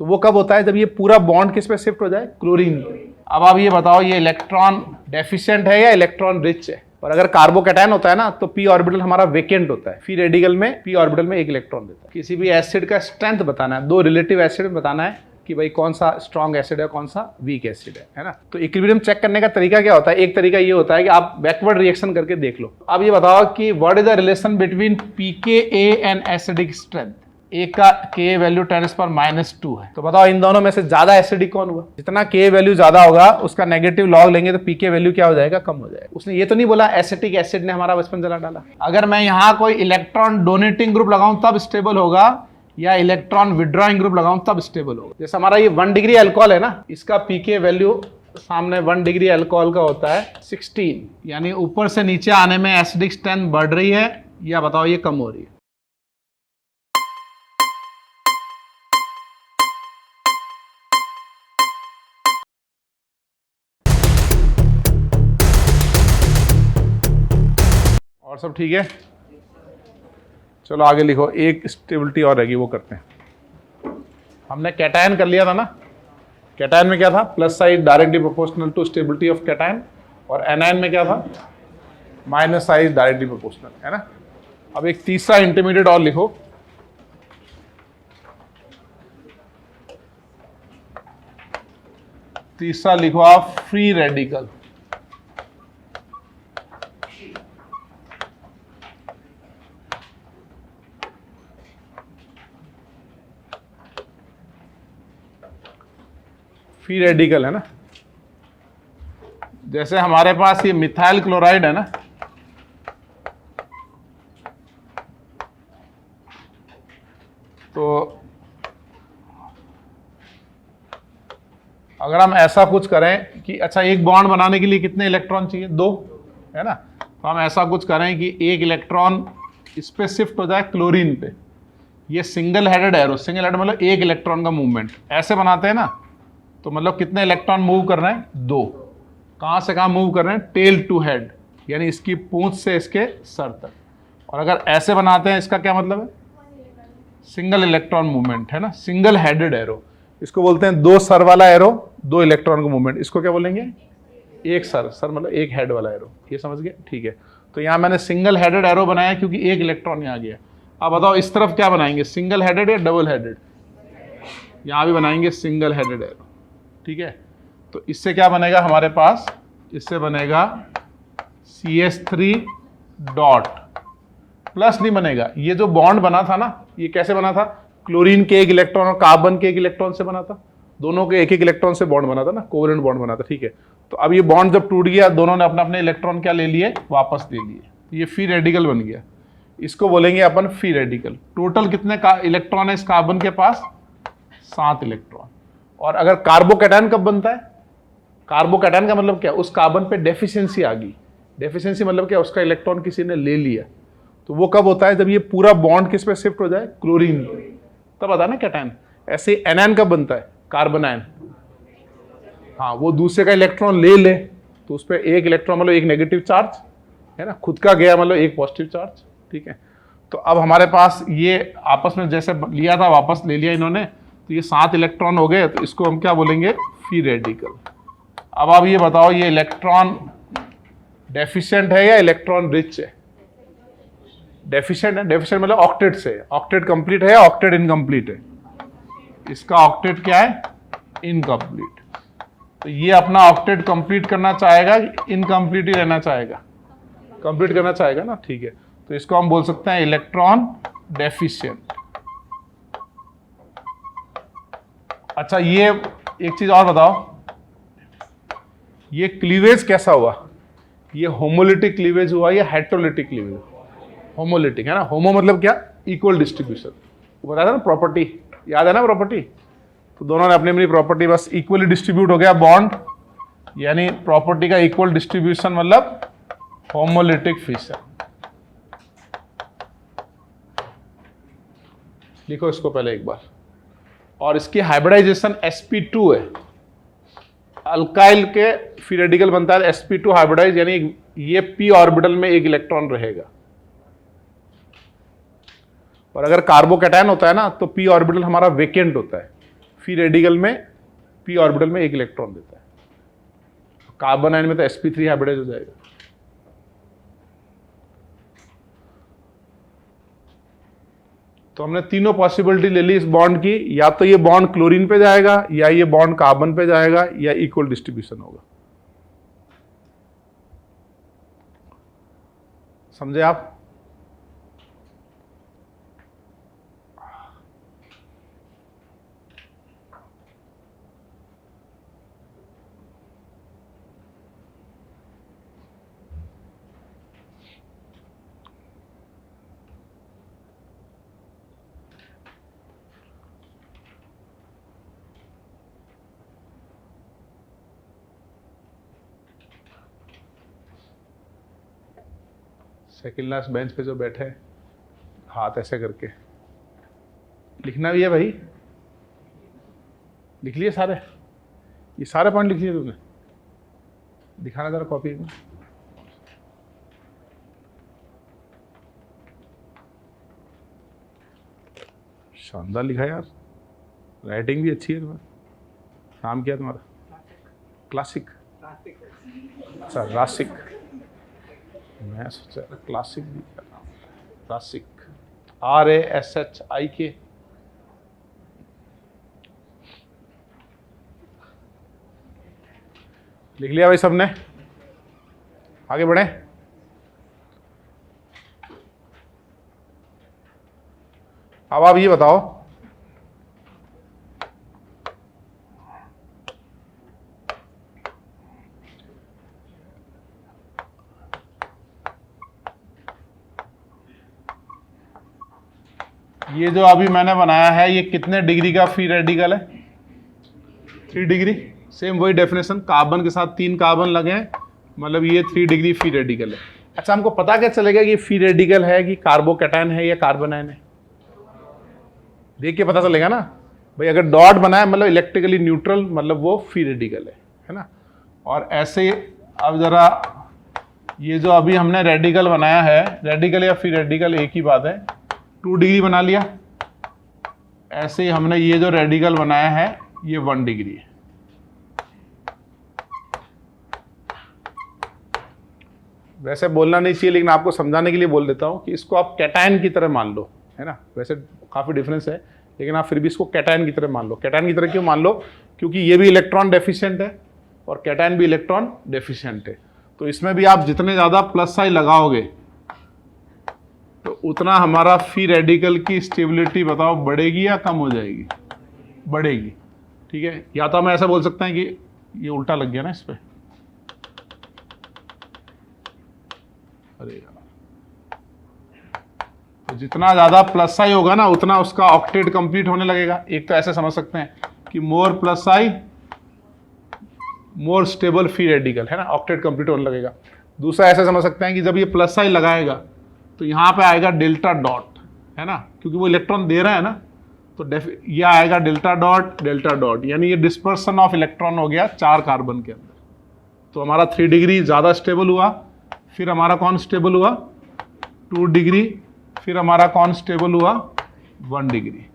तो वो कब होता है? जब ये पूरा बॉन्ड किस पे शिफ्ट हो जाए? क्लोरीन पे। अब आप ये बताओ, ये इलेक्ट्रॉन डेफिशिएंट है या इलेक्ट्रॉन रिच है? और अगर कार्बोकैटायन होता है ना तो पी ऑर्बिटल हमारा वेकेंट होता है। फ्री रेडिकल में पी ऑर्बिटल में एक इलेक्ट्रॉन देता है। किसी भी एसिड का स्ट्रेंथ बताना है, दो रिलेटिव एसिड में बताना है कि भाई कौन सा स्ट्रॉन्ग एसिड है, कौन सा वीक एसिड है ना। तो इक्विलिब्रियम चेक करने का तरीका क्या होता है? एक तरीका ये होता है कि आप बैकवर्ड रिएक्शन करके देख लो। अब ये बताओ कि what is the relation between pKa and acidic strength. ए का Ka वैल्यू 10⁻⁻² है, तो बताओ इन दोनों में से ज्यादा एसिडिक कौन हुआ? जितना Ka वैल्यू ज्यादा होगा उसका नेगेटिव लॉग लेंगे तो Pk वैल्यू क्या हो जाएगा? कम हो जाएगा। उसने ये तो नहीं बोला एसिटिक एसिड ने हमारा बचपन जला डाला। अगर मैं यहाँ कोई इलेक्ट्रॉन डोनेटिंग ग्रुप लगाऊं तब स्टेबल होगा, या इलेक्ट्रॉन विड्रॉइंग ग्रुप लगाऊं तब स्टेबल होगा। जैसे हमारा ये 1 डिग्री अल्कोहल है ना, इसका Pk वैल्यू सामने 1 डिग्री अल्कोहल का होता है 16, यानी ऊपर से नीचे आने में एसिडिक स्ट्रेंथ बढ़ रही है या बताओ ये कम हो रही है? और सब ठीक है? चलो आगे लिखो। एक स्टेबिलिटी और रहेगी, वो करते हैं। हमने कैटायन कर लिया था ना। कैटायन में क्या था? Plus side directly proportional to stability of cation, और एनायन में क्या था? माइनस साइड डायरेक्टली प्रोपोर्शनल, है ना। अब एक तीसरा इंटरमीडिएट और लिखो। तीसरा लिखो आप फ्री रेडिकल। फ्री रेडिकल है ना, जैसे हमारे पास ये मिथाइल क्लोराइड है ना, तो अगर हम ऐसा कुछ करें कि अच्छा एक बॉन्ड बनाने के लिए कितने इलेक्ट्रॉन चाहिए? 2, है ना। तो हम ऐसा कुछ करें कि एक इलेक्ट्रॉन इस पे शिफ्ट हो जाए क्लोरीन पे। ये single headed arrow, single head मतलब एक इलेक्ट्रॉन का मूवमेंट ऐसे बनाते हैं ना, तो मतलब कितने इलेक्ट्रॉन मूव कर रहे हैं? 2। कहाँ से कहाँ मूव कर रहे हैं? टेल टू हेड, यानी इसकी पूंछ से इसके सर तक। और अगर ऐसे बनाते हैं, इसका क्या मतलब है? सिंगल इलेक्ट्रॉन मूवमेंट, है ना, सिंगल हेडेड एरो। इसको बोलते हैं 2 सर वाला एरो, 2 इलेक्ट्रॉन का मूवमेंट। इसको क्या बोलेंगे? एक सर, सर मतलब एक हेड वाला एरो। ये समझ गए? ठीक है। तो यहाँ मैंने सिंगल हेडेड एरो बनाया क्योंकि एक इलेक्ट्रॉन यहाँ गया। अब बताओ इस तरफ क्या बनाएंगे? सिंगल हेडेड या डबल हेडेड? यहाँ भी बनाएंगे सिंगल हेडेड एरो, ठीक है। तो इससे क्या बनेगा हमारे पास? इससे बनेगा CH3 डॉट, प्लस नहीं बनेगा। ये जो बॉन्ड बना था ना, ये कैसे बना था? क्लोरीन के एक इलेक्ट्रॉन और कार्बन के एक इलेक्ट्रॉन से बना था। दोनों के एक एक इलेक्ट्रॉन से बॉन्ड बना था ना, कोवेलेंट बॉन्ड बना था, ठीक है। तो अब ये बॉन्ड जब टूट गया, दोनों ने अपने अपने इलेक्ट्रॉन क्या ले लिए? वापस ले लिए। ये फ्री रेडिकल बन गया। इसको बोलेंगे अपन फ्री रेडिकल। टोटल कितने इलेक्ट्रॉन है इस कार्बन के पास? 7 इलेक्ट्रॉन। और अगर कार्बोकैटायन कब बनता है? कार्बोकैटायन का मतलब क्या? उस कार्बन पे डेफिशिएंसी आ गई। डेफिशिएंसी मतलब क्या? उसका इलेक्ट्रॉन किसी ने ले लिया। तो वो कब होता है? जब ये पूरा बॉन्ड किस पे शिफ्ट हो जाए? क्लोरीन पे, तब आता है ना कैटायन। ऐसे एनायन कब बनता है? Carbon ion. हाँ, वो दूसरे का इलेक्ट्रॉन ले ले तो उस पर एक इलेक्ट्रॉन मतलब एक नेगेटिव चार्ज, है ना, खुद का गया मतलब एक पॉजिटिव चार्ज, ठीक है। तो अब हमारे पास ये आपस में जैसे लिया था, वापस ले लिया इन्होंने, तो ये 7 इलेक्ट्रॉन हो गए। तो इसको हम क्या बोलेंगे? Free radical. अब आप ये बताओ, ये इलेक्ट्रॉन डेफिशिएंट है या इलेक्ट्रॉन रिच है? डेफिशिएंट है। डेफिशिएंट मतलब ऑक्टेट से। ऑक्टेट कंप्लीट है या ऑक्टेट इनकम्प्लीट है? इसका ऑक्टेट क्या है? इनकम्प्लीट। तो ये अपना ऑक्टेट कंप्लीट करना चाहेगा, इनकम्प्लीट ही रहना चाहेगा? कंप्लीट करना चाहेगा ना, ठीक है। तो इसको हम बोल सकते हैं इलेक्ट्रॉन डेफिशिएंट। अच्छा, ये एक चीज और बताओ, ये क्लीवेज कैसा हुआ? ये होमोलिटिक क्लीवेज हुआ या हेटेरोलिटिक क्लीवेज? होमोलिटिक, है ना। होमो मतलब क्या? Equal distribution. बताया था ना प्रॉपर्टी, याद है ना प्रॉपर्टी? तो दोनों ने अपनी अपनी प्रॉपर्टी, बस इक्वली डिस्ट्रीब्यूट हो गया बॉन्ड, यानी प्रॉपर्टी का इक्वल डिस्ट्रीब्यूशन मतलब होमोलिटिक फिशन। लिखो इसको पहले एक बार। और इसकी हाइब्रिडाइजेशन sp2 है। अल्काइल के फ्री रेडिकल बनता है sp2 हाइब्रिडाइज, यानी ये p ऑर्बिटल में एक इलेक्ट्रॉन रहेगा। और अगर कार्बोकैटायन होता है ना तो p ऑर्बिटल हमारा वेकेंट होता है। फ्री रेडिकल में p ऑर्बिटल में 1 इलेक्ट्रॉन देता है। कार्बन आयन में तो sp3 हाइब्रिडाइज हो जाएगा। तो हमने तीनों पॉसिबिलिटी ले ली इस बॉन्ड की, या तो ये बॉन्ड क्लोरीन पे जाएगा, या ये बॉन्ड कार्बन पे जाएगा, या इक्वल डिस्ट्रीब्यूशन होगा। समझे आप? सेकेंड लास्ट बेंच पे जो बैठे हैं, हाथ ऐसे करके लिखना भी है भाई। लिख लिए सारे? ये सारे पॉइंट लिख लिए तुमने? दिखाना जरा कॉपी में। शानदार लिखा यार, राइटिंग भी अच्छी है तुम्हारी। नाम क्या है तुम्हारा? क्लासिक। अच्छा रासिक, मैं सोचा क्लासिक भी क्या नाम है। रासिक, RASHIK। लिख लिया भाई सबने? आगे बढ़े। अब आप ये बताओ, ये जो अभी मैंने बनाया है ये कितने डिग्री का फ्री रेडिकल है? 3 डिग्री। सेम वही डेफिनेशन, कार्बन के साथ 3 कार्बन लगे हैं, मतलब ये 3 डिग्री फ्री रेडिकल है। अच्छा, हमको पता क्या चलेगा कि फ्री रेडिकल है कि कार्बोकैटायन है या कार्बन आयन है? देख के पता चलेगा ना भाई। अगर डॉट बनाया मतलब इलेक्ट्रिकली न्यूट्रल, मतलब वो फ्री रेडिकल है ना। और ऐसे अब जरा ये जो अभी हमने रेडिकल बनाया है, रेडिकल या फ्री रेडिकल एक ही बात है, 2 डिग्री बना लिया। ऐसे ही हमने ये जो रेडिकल बनाया है ये 1 डिग्री है। वैसे बोलना नहीं चाहिए, लेकिन आपको समझाने के लिए बोल देता हूं कि इसको आप कैटायन की तरह मान लो, है ना। वैसे काफी डिफरेंस है, लेकिन आप फिर भी इसको कैटायन की तरह मान लो। कैटायन की तरह क्यों मान लो? क्योंकि ये भी इलेक्ट्रॉन डेफिशिएंट है और कैटायन भी इलेक्ट्रॉन डेफिशिएंट है। तो इसमें भी आप जितने ज्यादा प्लस साइन लगाओगे तो उतना हमारा फ्री रेडिकल की स्टेबिलिटी बताओ बढ़ेगी या कम हो जाएगी? बढ़ेगी। ठीक है, या तो हम ऐसा बोल सकते हैं कि ये उल्टा लग गया ना इस पे, अरे यार, तो जितना ज्यादा प्लस आई होगा ना उतना उसका ऑक्टेट कंप्लीट होने लगेगा। एक तो ऐसे समझ सकते हैं कि मोर प्लस आई मोर स्टेबल फ्री रेडिकल, है ना, ऑक्टेट कंप्लीट होने लगेगा। दूसरा ऐसे समझ सकते हैं कि जब ये प्लस आई लगाएगा तो यहाँ पे आएगा डेल्टा डॉट, है ना, क्योंकि वो इलेक्ट्रॉन दे रहा है ना, तो ये आएगा डेल्टा डॉट, यानी ये डिस्पर्सन ऑफ इलेक्ट्रॉन हो गया 4 कार्बन के अंदर। तो हमारा 3 डिग्री ज़्यादा स्टेबल हुआ। फिर हमारा कौन स्टेबल हुआ? 2 डिग्री। फिर हमारा कौन स्टेबल हुआ? 1 डिग्री।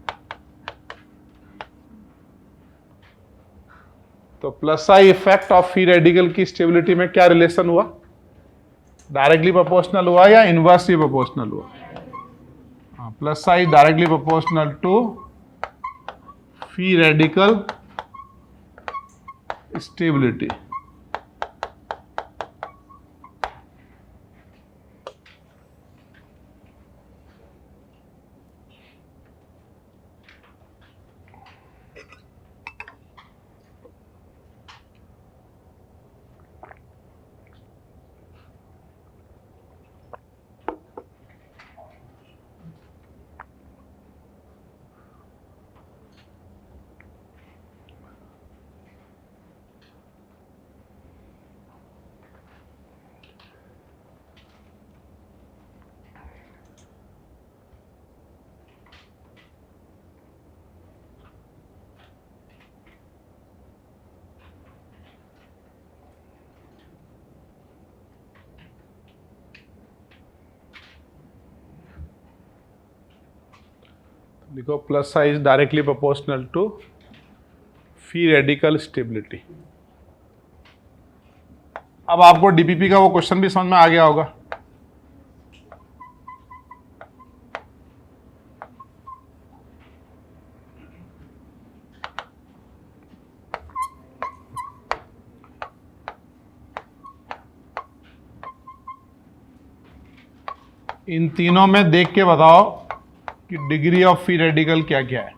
तो plus I effect of free radical की स्टेबिलिटी में क्या रिलेशन हुआ? डायरेक्टली प्रोपोर्शनल हुआ या इनवर्सली प्रोपोर्शनल हुआ? Plus I directly proportional to free radical stability. लिखो plus I is directly proportional to free radical stability. अब आपको डीपीपी का वो क्वेश्चन भी समझ में आ गया होगा। इन तीनों में देख के बताओ कि डिग्री ऑफ फ्री रेडिकल क्या क्या है।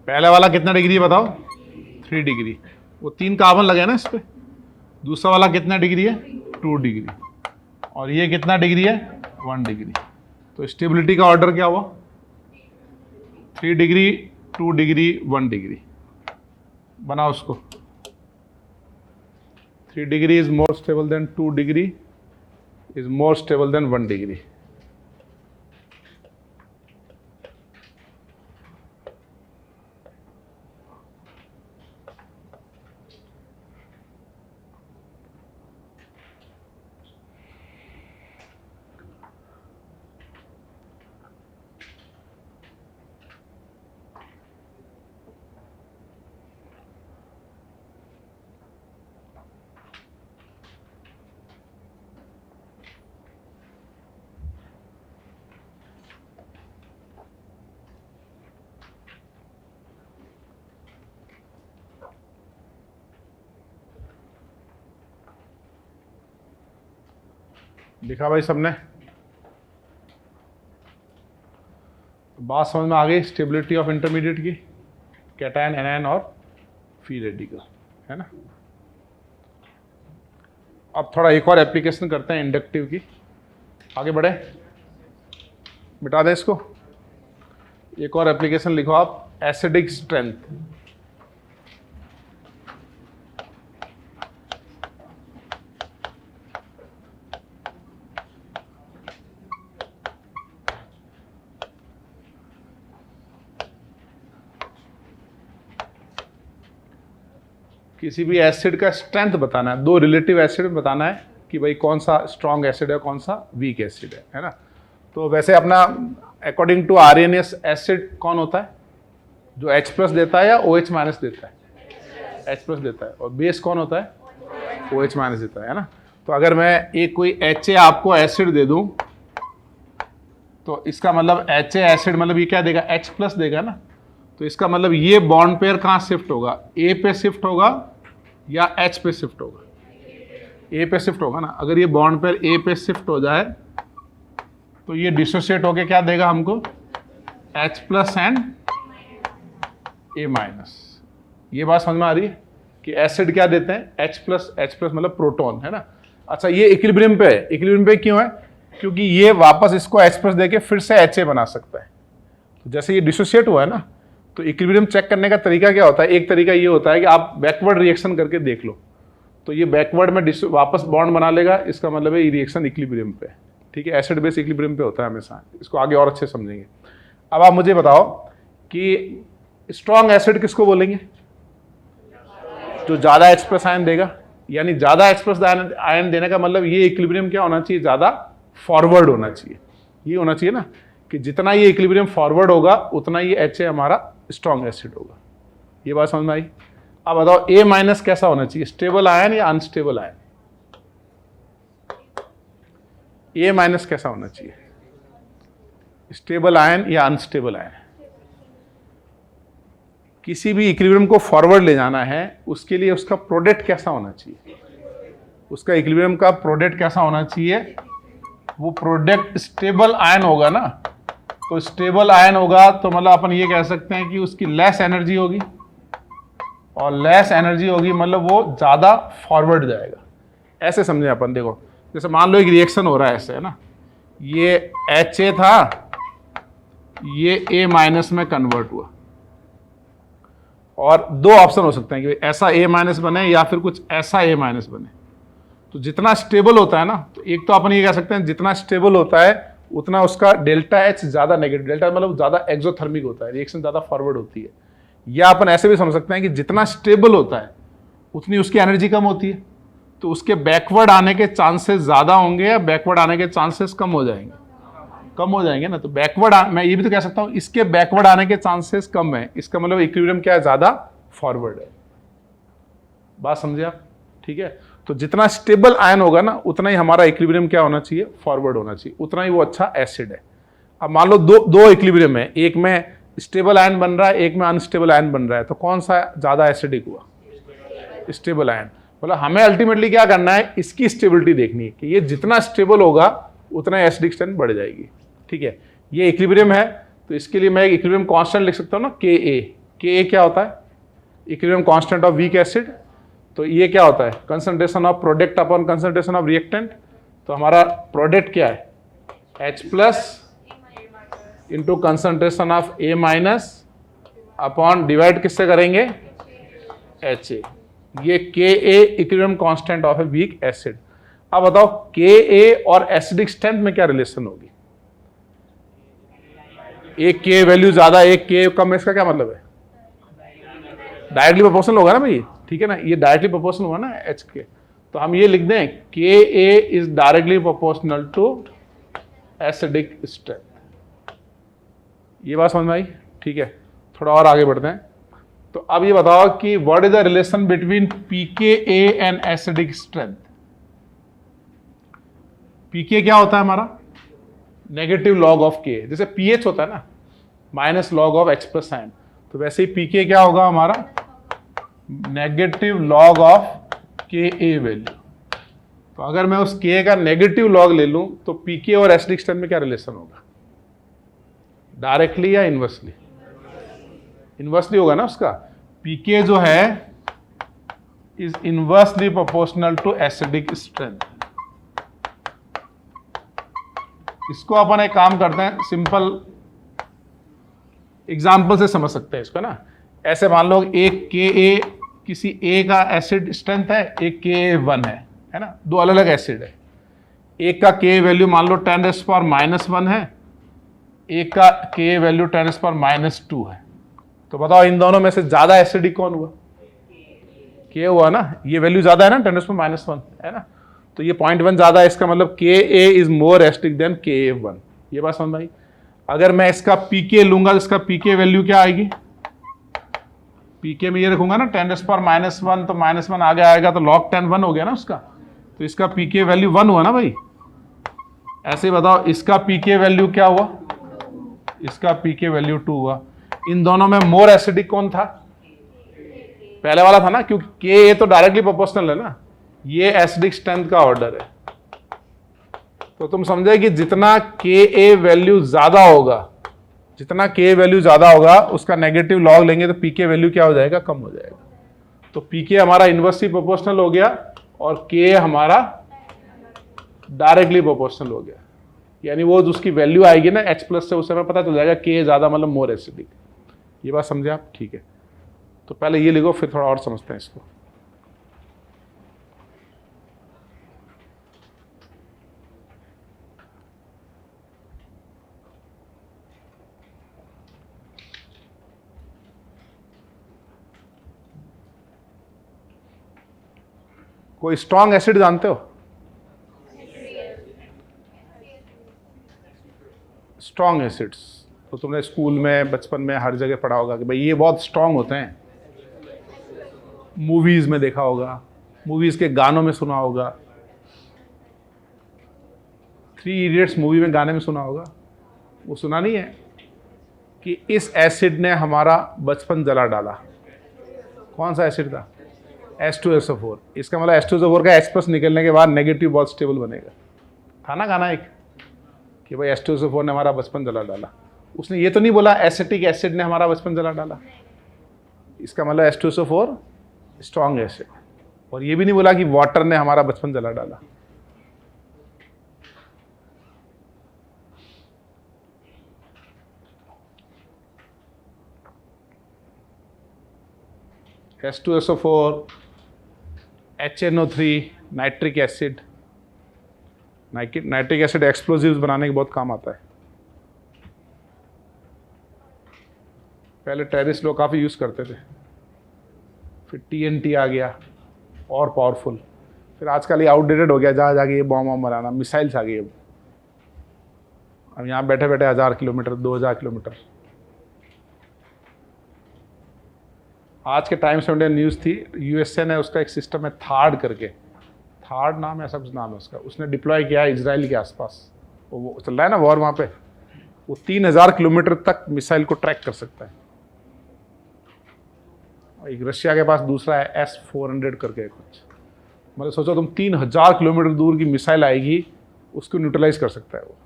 पहले वाला कितना डिग्री है बताओ? 3 डिग्री। वो 3 कार्बन लगे ना इस पे। दूसरा वाला कितना डिग्री है? 2 डिग्री। और ये कितना डिग्री है? 1 डिग्री। तो स्टेबिलिटी का ऑर्डर क्या हुआ? 3 डिग्री, 2 डिग्री, 1 डिग्री। बनाओ उसको। 3 degree is more stable than 2 degree is more stable than 1 degree. लिखा भाई सबने? बात समझ में आ गई स्टेबिलिटी ऑफ इंटरमीडिएट की, कैटायन, एनायन और फ्री रेडिकल, है ना। अब थोड़ा एक और एप्लीकेशन करते हैं इंडक्टिव की। आगे बढ़े, मिटा दें इसको। एक और एप्लीकेशन लिखो आप, एसिडिक स्ट्रेंथ। किसी भी एसिड का स्ट्रेंथ बताना है, 2 रिलेटिव एसिड बताना है कि भाई कौन सा स्ट्रॉन्ग एसिड है, कौन सा वीक एसिड है ना। तो वैसे अपना अकॉर्डिंग टू आर्यनियस एसिड कौन होता है? जो H+ देता है या OH- देता है? H+ देता है। और बेस कौन होता है? OH- देता है ना। तो अगर मैं एक कोई HA आपको एसिड दे दूं तो इसका मतलब HA एसिड मतलब ये क्या देगा? H+ देगा ना। तो इसका मतलब ये बॉन्ड पेयर कहाँ शिफ्ट होगा? A पे शिफ्ट होगा या H पे शिफ्ट होगा? A पे शिफ्ट होगा ना। अगर ये बॉन्ड पेयर A पे शिफ्ट हो जाए तो ये डिसोसिएट होके क्या देगा हमको? H+ and A-। ये बात समझ में आ रही है कि एसिड क्या देते हैं? H+ मतलब प्रोटॉन, है ना। अच्छा, ये इक्विलिब्रियम पे है। इक्विलिब्रियम पे क्यों है? क्योंकि ये वापस इसको H+ देके फिर से HA बना सकता है। तो जैसे ये डिसोसिएट हुआ है ना, तो इक्विलिब्रियम चेक करने का तरीका क्या होता है? एक तरीका ये होता है कि आप बैकवर्ड रिएक्शन करके देख लो। तो ये बैकवर्ड में वापस बॉन्ड बना लेगा, इसका मतलब है ये रिएक्शन इक्विलिब्रियम पे है। ठीक है, एसिड बेस इक्विलिब्रियम पे होता है हमेशा। इसको आगे और अच्छे समझेंगे। अब आप मुझे बताओ कि स्ट्रॉन्ग एसिड किसको बोलेंगे? जो ज़्यादा H+ आयन देगा। यानी ज़्यादा H+ आयन देने का मतलब ये इक्विलिब्रियम क्या होना चाहिए? ज़्यादा फॉरवर्ड होना चाहिए। ये होना चाहिए ना कि जितना ये इक्विलिब्रियम फॉरवर्ड होगा उतना ये HA हमारा स्ट्रॉन्ग एसिड होगा। ये बात समझ में आई? अब बताओ A- कैसा होना चाहिए? स्टेबल आयन या अनस्टेबल आयन? A- कैसा होना चाहिए? स्टेबल आयन या अनस्टेबल आयन? किसी भी इक्विलिब्रियम को फॉरवर्ड ले जाना है उसके लिए उसका प्रोडक्ट कैसा होना चाहिए? उसका इक्विलिब्रियम का प्रोडक्ट कैसा होना चाहिए? वो प्रोडक्ट स्टेबल आयन होगा ना। तो स्टेबल आयन होगा तो मतलब अपन ये कह सकते हैं कि उसकी लेस एनर्जी होगी, और लेस एनर्जी होगी मतलब वो ज़्यादा फॉरवर्ड जाएगा। ऐसे समझे अपन। देखो, जैसे मान लो एक रिएक्शन हो रहा है ऐसे, है ना। ये HA था, ये A- में कन्वर्ट हुआ। और 2 ऑप्शन हो सकते हैं कि ऐसा A- बने या फिर कुछ ऐसा A- बने। तो जितना स्टेबल होता है ना, तो एक तो अपन ये कह सकते हैं जितना स्टेबल होता है उतना उसका ΔH ज़्यादा नेगेटिव, डेल्टा मतलब ज़्यादा एक्सोथर्मिक होता है, रिएक्शन ज़्यादा फॉरवर्ड होती है। या अपन ऐसे भी समझ सकते हैं कि जितना स्टेबल होता है उतनी उसकी एनर्जी कम होती है, तो उसके बैकवर्ड आने के चांसेस ज़्यादा होंगे या बैकवर्ड आने के चांसेस कम हो जाएंगे? कम हो जाएंगे ना, तो बैकवर्ड मैं ये भी तो कह सकता हूं इसके बैकवर्ड आने के चांसेस कम है, इसका मतलब इक्विलिब्रियम क्या है, ज्यादा फॉरवर्ड है। बात समझे आप? ठीक है, तो जितना स्टेबल आयन होगा ना उतना ही हमारा इक्विलिब्रियम क्या होना चाहिए, फॉरवर्ड होना चाहिए, उतना ही वो अच्छा एसिड है। अब मान लो दो इक्विलिब्रियम है, एक में स्टेबल आयन बन रहा है, एक में अनस्टेबल आयन बन रहा है, तो कौन सा ज्यादा एसिडिक हुआ, स्टेबल आयन। मतलब हमें अल्टीमेटली क्या करना है, इसकी स्टेबिलिटी देखनी है कि ये जितना स्टेबल होगा उतना एसिडिक स्ट्रेंथ बढ़ जाएगी। ठीक है, ये इक्विलिब्रियम है, तो इसके लिए मैं एक इक्विलिब्रियम कांस्टेंट लिख सकता हूँ ना, के ए क्या होता है, equilibrium constant of weak acid. तो ये क्या होता है, concentration of product upon concentration of reactant. तो हमारा प्रोडक्ट क्या है, H plus into concentration of A minus upon divide किससे करेंगे, HA। ये Ka equilibrium constant of a weak acid. अब बताओ Ka और एसिडिक स्ट्रेंथ में क्या रिलेशन होगी, एक K वैल्यू ज्यादा एक K कम, इसका क्या मतलब है, डायरेक्टली प्रोपोर्शनल होगा ना भाई, ठीक है ना, ये डायरेक्टली प्रोपोर्शनल हुआ ना H के। तो हम ये लिख दें Ka is directly proportional to acidic strength. ये बात समझ में आई? ठीक है, थोड़ा और आगे बढ़ते हैं। तो अब ये बताओ कि what is the relation between pKa and acidic strength. pK क्या होता है हमारा, नेगेटिव लॉग ऑफ K, जैसे pH होता है ना minus log of H plus ion, तो वैसे ही pK क्या होगा हमारा, negative log of Ka value. तो अगर मैं उस K का नेगेटिव लॉग ले लूं तो pK और एसिडिक स्ट्रेंथ में क्या रिलेशन होगा, डायरेक्टली या इनवर्सली, इनवर्सली होगा ना उसका। pK जो है is inversely proportional to acidic strength. इसको अपन एक काम करते हैं, सिंपल एग्जाम्पल से समझ सकते हैं इसको ना। ऐसे मान लो एक Ka किसी A का एसिड स्ट्रेंथ है, एक Ka1 है ना, दो अलग अलग एसिड है। एक का Ka वैल्यू मान लो 10⁻⁻1 है, एक का Ka वैल्यू 10⁻⁻2 है। तो बताओ इन दोनों में से ज्यादा एसिडिक कौन हुआ, K हुआ ना, ये वैल्यू ज्यादा है ना 10⁻⁻1 है ना, तो ये 0.1 ज्यादा है, इसका मतलब Ka is more acidic then Ka1। ये बात समझ में आई? अगर मैं इसका pK लूंगा तो इसका pK वैल्यू क्या आएगी, pK में ये रखूंगा ना 10⁻⁻1, तो -1 आगे आएगा तो log 10 1 हो गया ना उसका, तो इसका pK वैल्यू 1 हुआ ना भाई। ऐसे ही बताओ इसका pK वैल्यू क्या हुआ, इसका pK वैल्यू 2 हुआ। इन दोनों में मोर एसिडिक कौन था, पहले वाला था ना, क्योंकि Ka तो डायरेक्टली प्रोपोर्शनल है ना, ये एसिडिक स्ट्रेंथ का ऑर्डर है। तो तुम समझे कि जितना Ka वैल्यू ज्यादा होगा, जितना Ka वैल्यू ज्यादा होगा उसका नेगेटिव लॉग लेंगे तो pK वैल्यू क्या हो जाएगा, कम हो जाएगा। तो pK हमारा इनवर्सली प्रोपोर्शनल हो गया और Ka हमारा डायरेक्टली प्रोपोर्शनल हो गया। यानी वो जो उसकी वैल्यू आएगी ना H प्लस से, उस समय पता चल जाएगा Ka ज्यादा मतलब मोर एसिडिक। ये बात समझे आप? ठीक है, तो पहले ये लिखो फिर थोड़ा और समझते हैं इसको। कोई स्ट्रॉन्ग एसिड जानते हो, स्ट्रॉन्ग एसिड्स तो तुमने स्कूल में बचपन में हर जगह पढ़ा होगा कि भाई ये बहुत स्ट्रॉन्ग होते हैं, मूवीज में देखा होगा, मूवीज के गानों में सुना होगा, 3 इडियट्स मूवी में गाने में सुना होगा। वो सुना नहीं है कि इस एसिड ने हमारा बचपन जला डाला। कौन सा एसिड था, H2SO4। इसका मतलब H2SO4 का H+ निकलने के बाद नेगेटिव बहुत स्टेबल बनेगा। था ना गाना एक कि भाई H2SO4 ने हमारा बचपन जला डाला। उसने ये तो नहीं बोला एसिटिक एसिड ने हमारा बचपन जला डाला। इसका मतलब H2SO4 स्ट्रॉन्ग एसिड, और ये भी नहीं बोला कि वाटर ने हमारा बचपन जला डाला। H2SO4, HNO3, nitric acid. Nitric acid explosives बनाने के बहुत काम आता है। पहले टेररिस्ट लोग काफ़ी यूज़ करते थे, फिर TNT आ गया और पावरफुल, फिर आजकल ये आउटडेटेड हो गया, जहाँ जाके ये बॉम्ब बनाना, मिसाइल्स आ गई। अब अब यहाँ बैठे बैठे 1000 किलोमीटर, 2000 किलोमीटर। आज के टाइम्स ऑफ इंडिया न्यूज़ थी, यूएसए ने उसका एक सिस्टम है थार्ड करके, थार्ड नाम है, ऐसा कुछ नाम है उसका, उसने डिप्लॉय किया है इजराइल के आसपास। वो चल रहा है ना वॉर वहाँ पे, वो 3000 किलोमीटर तक मिसाइल को ट्रैक कर सकता है। एक रशिया के पास दूसरा है S-400 करके कुछ, मतलब सोचो तुम 3000 किलोमीटर दूर की मिसाइल आएगी, उसको न्यूट्रलाइज कर सकता है वो।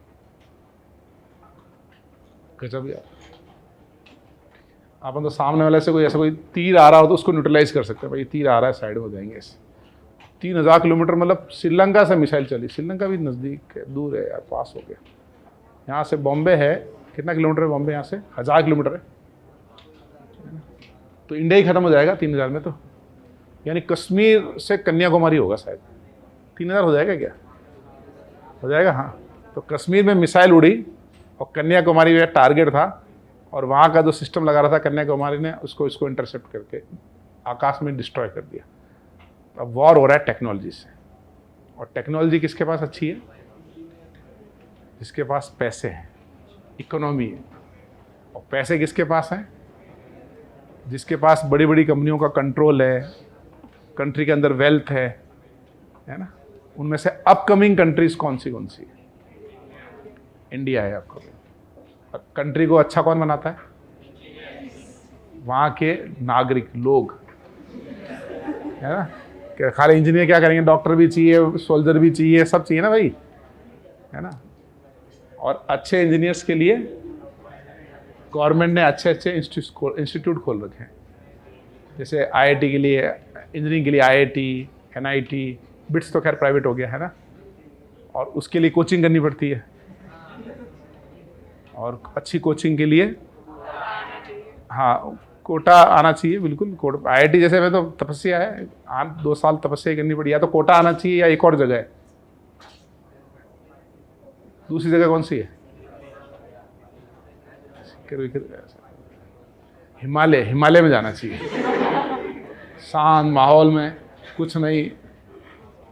गजब यार। अपन तो सामने वाले से कोई ऐसा कोई तीर आ रहा हो तो उसको न्यूट्रलाइज कर सकते हैं, भाई तीर आ रहा है साइड हो जाएंगे ऐसे। 3000 किलोमीटर मतलब श्रीलंका से मिसाइल चली। श्रीलंका भी नज़दीक है, दूर है यार, पास हो गया। यहाँ से बॉम्बे है, कितना किलोमीटर है बॉम्बे यहाँ से? 1000 किलोमीटर है, तो इंडिया ही खत्म हो जाएगा 3000 में। तो यानी कश्मीर से कन्याकुमारी होगा शायद। 3000 हो जाएगा क्या? हो जाएगा, हाँ। तो कश्मीर में मिसाइल उड़ी और कन्याकुमारी में टारगेट था, और वहाँ का जो सिस्टम लगा रहा था कन्याकुमारी ने, उसको इंटरसेप्ट करके आकाश में डिस्ट्रॉय कर दिया। अब वॉर हो रहा है टेक्नोलॉजी से, और टेक्नोलॉजी किसके पास अच्छी है? जिसके पास पैसे हैं, इकोनॉमी है। और पैसे किसके पास हैं? जिसके पास बड़ी बड़ी कंपनियों का कंट्रोल है, कंट्री के अंदर वेल्थ है ना। उनमें से अपकमिंग कंट्रीज कौन सी है? इंडिया है अपकमिंग। कंट्री को अच्छा कौन बनाता है? वहाँ के नागरिक, लोग, है ना। कि खाली इंजीनियर क्या करेंगे? डॉक्टर भी चाहिए, सोल्जर भी चाहिए, सब चाहिए ना भाई, है ना। और अच्छे इंजीनियर्स के लिए गवर्नमेंट ने अच्छे इंस्टीट्यूट खोल रखे हैं। जैसे आईआईटी के लिए, इंजीनियरिंग के लिए आईआईटी, एनआईटी, बिट्स तो खैर प्राइवेट हो गया है ना, और उसके लिए कोचिंग करनी पड़ती है। और अच्छी कोचिंग के लिए, हाँ, कोटा आना चाहिए, बिल्कुल। आईआईटी जैसे में तो तपस्या है, 2 साल तपस्या करनी पड़ी। या तो कोटा आना चाहिए या एक और जगह है। दूसरी जगह कौन सी है? हिमालय में जाना चाहिए, शांत माहौल में, कुछ नहीं,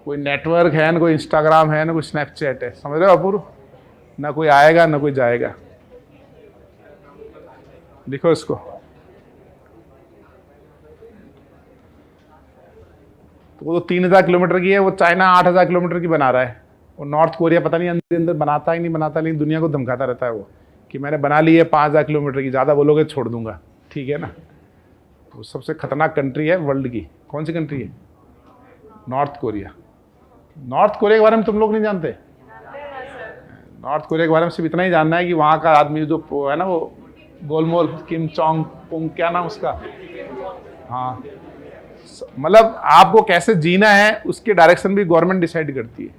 कोई नेटवर्क है ना, कोई इंस्टाग्राम है ना, कोई स्नैपचैट है, समझ रहे हो अपूर्व? ना कोई आएगा ना कोई जाएगा। लिखो इसको। तो वो तो 3000 किलोमीटर की है, वो चाइना 8000 किलोमीटर की बना रहा है। और नॉर्थ कोरिया पता नहीं अंदर बनाता ही नहीं बनाता, लेकिन दुनिया को धमकाता रहता है वो कि मैंने बना ली है 5000 किलोमीटर की, ज़्यादा बोलोगे छोड़ दूंगा, ठीक है ना। वो सबसे खतरनाक कंट्री है वर्ल्ड की। कौन सी कंट्री है? North Korea. नॉर्थ कोरिया के बारे में तुम लोग नहीं जानते? नॉर्थ कोरिया के बारे में सिर्फ इतना ही जानना है कि वहाँ का आदमी जो है ना, वो गोलमोल, किम जोंग उन, क्या नाम उसका, हाँ, मतलब आपको कैसे जीना है उसकी डायरेक्शन भी गवर्नमेंट डिसाइड करती है।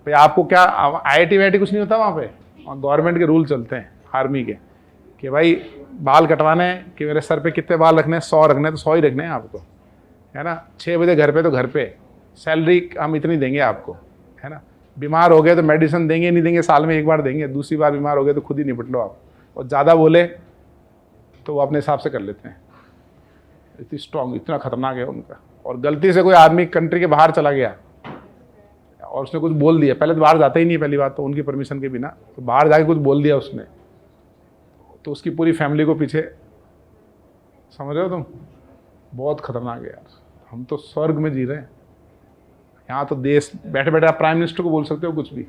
भाई आपको क्या, आईआईटी वाईटी कुछ नहीं होता वहाँ पे, वहाँ गवर्नमेंट के रूल चलते हैं आर्मी के, कि भाई बाल कटवाने हैं, कि मेरे सर पे कितने बाल रखने हैं, 100 रखने हैं तो 100 ही रखने हैं आपको, है ना। 6 बजे घर पे तो घर पे, सैलरी हम इतनी देंगे आपको, है ना। बीमार हो गए तो मेडिसिन देंगे नहीं देंगे, साल में एक बार देंगे, दूसरी बार बीमार हो गए तो खुद ही निपट लो आप। और ज़्यादा बोले तो वो अपने हिसाब से कर लेते हैं। इतनी स्ट्रॉन्ग, इतना खतरनाक है उनका। और गलती से कोई आदमी कंट्री के बाहर चला गया और उसने कुछ बोल दिया, पहले तो बाहर जाता ही नहीं, पहली बात तो उनकी परमिशन के बिना, तो बाहर जाके कुछ बोल दिया उसने, तो उसकी पूरी फैमिली को पीछे, समझ रहे हो तुम? बहुत खतरनाक है यार। हम तो स्वर्ग में जी रहे हैं। यहाँ तो देश बैठे बैठे आप प्राइम मिनिस्टर को बोल सकते हो कुछ भी,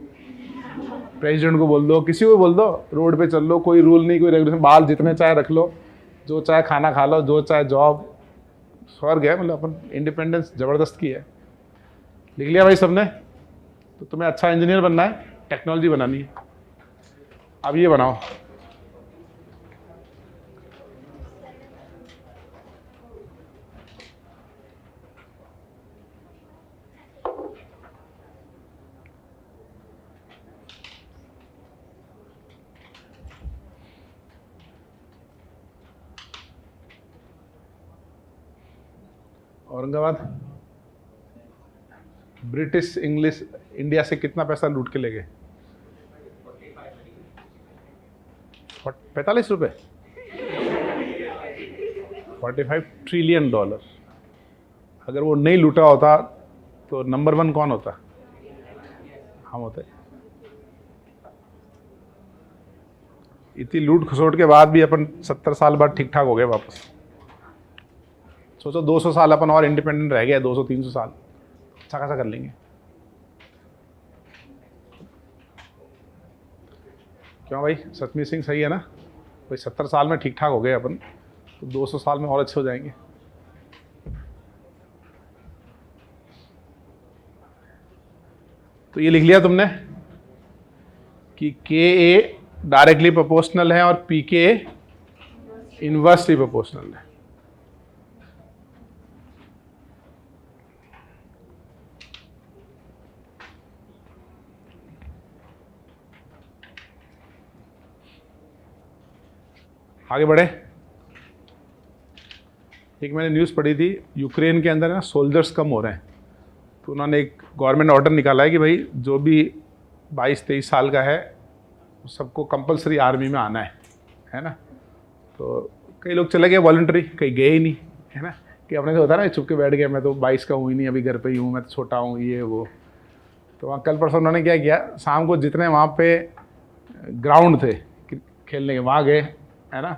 प्रेसिडेंट को बोल दो, किसी को बोल दो, रोड पे चल लो, कोई रूल नहीं, कोई रेगुलेशन, बाल जितने चाहे रख लो, जो चाहे खाना खा लो, जो चाहे जॉब। स्वर्ग है, मतलब अपन इंडिपेंडेंस ज़बरदस्त की है। लिख लिया भाई सबने? तो तुम्हें अच्छा इंजीनियर बनना है, टेक्नोलॉजी बनानी है। अब ये बनाओ, औरंगाबाद ब्रिटिश इंग्लिश इंडिया से कितना पैसा लूट के ले गए? 45 रुपये, 45 ट्रिलियन डॉलर। अगर वो नहीं लूटा होता तो नंबर 1 कौन होता? हम होते। इतनी लूट खसोट के बाद भी अपन 70 साल बाद ठीक ठाक हो गए वापस। सोचो 200 साल अपन और इंडिपेंडेंट रह गए, 200-300 साल अच्छा खासा कर लेंगे। क्यों भाई, सतमीत सिंह सही है ना? भाई 70 साल में ठीक ठाक हो गए अपन, तो 200 साल में और अच्छे हो जाएंगे। तो ये लिख लिया तुमने कि के ए डायरेक्टली प्रोपोर्शनल है और पी के इनवर्सली प्रोपोर्शनल है। आगे बढ़े। एक मैंने न्यूज़ पढ़ी थी, यूक्रेन के अंदर ना सोल्जर्स कम हो रहे हैं, तो उन्होंने एक गवर्नमेंट ऑर्डर निकाला है कि भाई जो भी 22-23 साल का है सबको कंपलसरी आर्मी में आना है ना। तो कई लोग चले गए वॉलंटरी, कहीं गए ही नहीं, है ना। कि अपने से होता है ना, चुप के बैठ गया, मैं तो 22 का हूँ ही नहीं, अभी घर पे ही हूँ, मैं तो छोटा हूँ, ये वो। तो वहाँ कल परसों उन्होंने क्या किया, शाम को जितने वहाँ पे ग्राउंड थे खेलने के, वहाँ गए, है ना।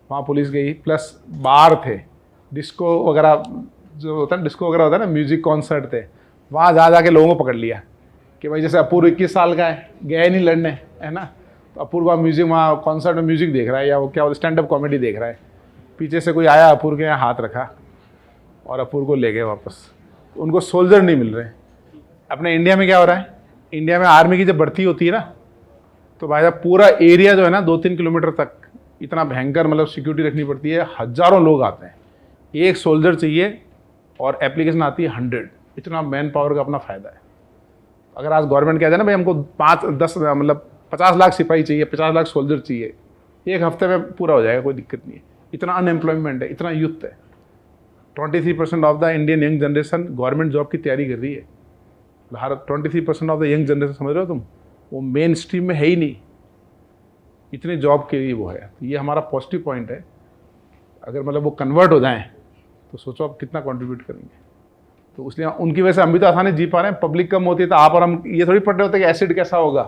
वहाँ पुलिस गई, प्लस बार थे, डिस्को वगैरह जो होता है, डिस्को वगैरह होता है ना, म्यूजिक कॉन्सर्ट थे, वहाँ जा जाके लोगों को पकड़ लिया कि भाई जैसे अपूर्व 21 साल का है, गया ही नहीं लड़ने, है ना। तो अपूर्व म्यूजिक, वहाँ कॉन्सर्ट में म्यूजिक देख रहा है, या वो क्या स्टैंड अप कॉमेडी देख रहा है, पीछे से कोई आया, अपूर्व के यहाँ हाथ रखा और अपूर्व को ले गए वापस। उनको सोल्जर नहीं मिल रहे। अपने इंडिया में क्या हो रहा है, इंडिया में आर्मी की जब भर्ती होती है ना, तो भाई साहब पूरा एरिया जो है ना 2-3 किलोमीटर तक इतना भयंकर मतलब सिक्योरिटी रखनी पड़ती है, हज़ारों लोग आते हैं, एक सोल्जर चाहिए और एप्लीकेशन आती है 100। इतना मैन पावर का अपना फ़ायदा है। अगर आज गवर्नमेंट कह दे ना भाई हमको 5-10 मतलब 50 लाख सिपाही चाहिए, 50 लाख सोल्जर चाहिए, एक हफ्ते में पूरा हो जाएगा, कोई दिक्कत नहीं है। इतना अनएम्प्लॉयमेंट है, इतना यूथ है। 23% of the Indian young generation government job की तैयारी कर रही है। Bharat 23% of the young generation, समझ रहे हो तुम, वो मेन स्ट्रीम में है ही नहीं, इतने जॉब के लिए वो है। ये हमारा पॉजिटिव पॉइंट है। अगर मतलब वो कन्वर्ट हो जाएं तो सोचो आप कितना कंट्रीब्यूट करेंगे। तो इसलिए उनकी वजह से हम भी तो आसानी जी पा रहे हैं। पब्लिक कम होती है तो आप और हम ये थोड़ी पढ़ते होते कि एसिड कैसा होगा,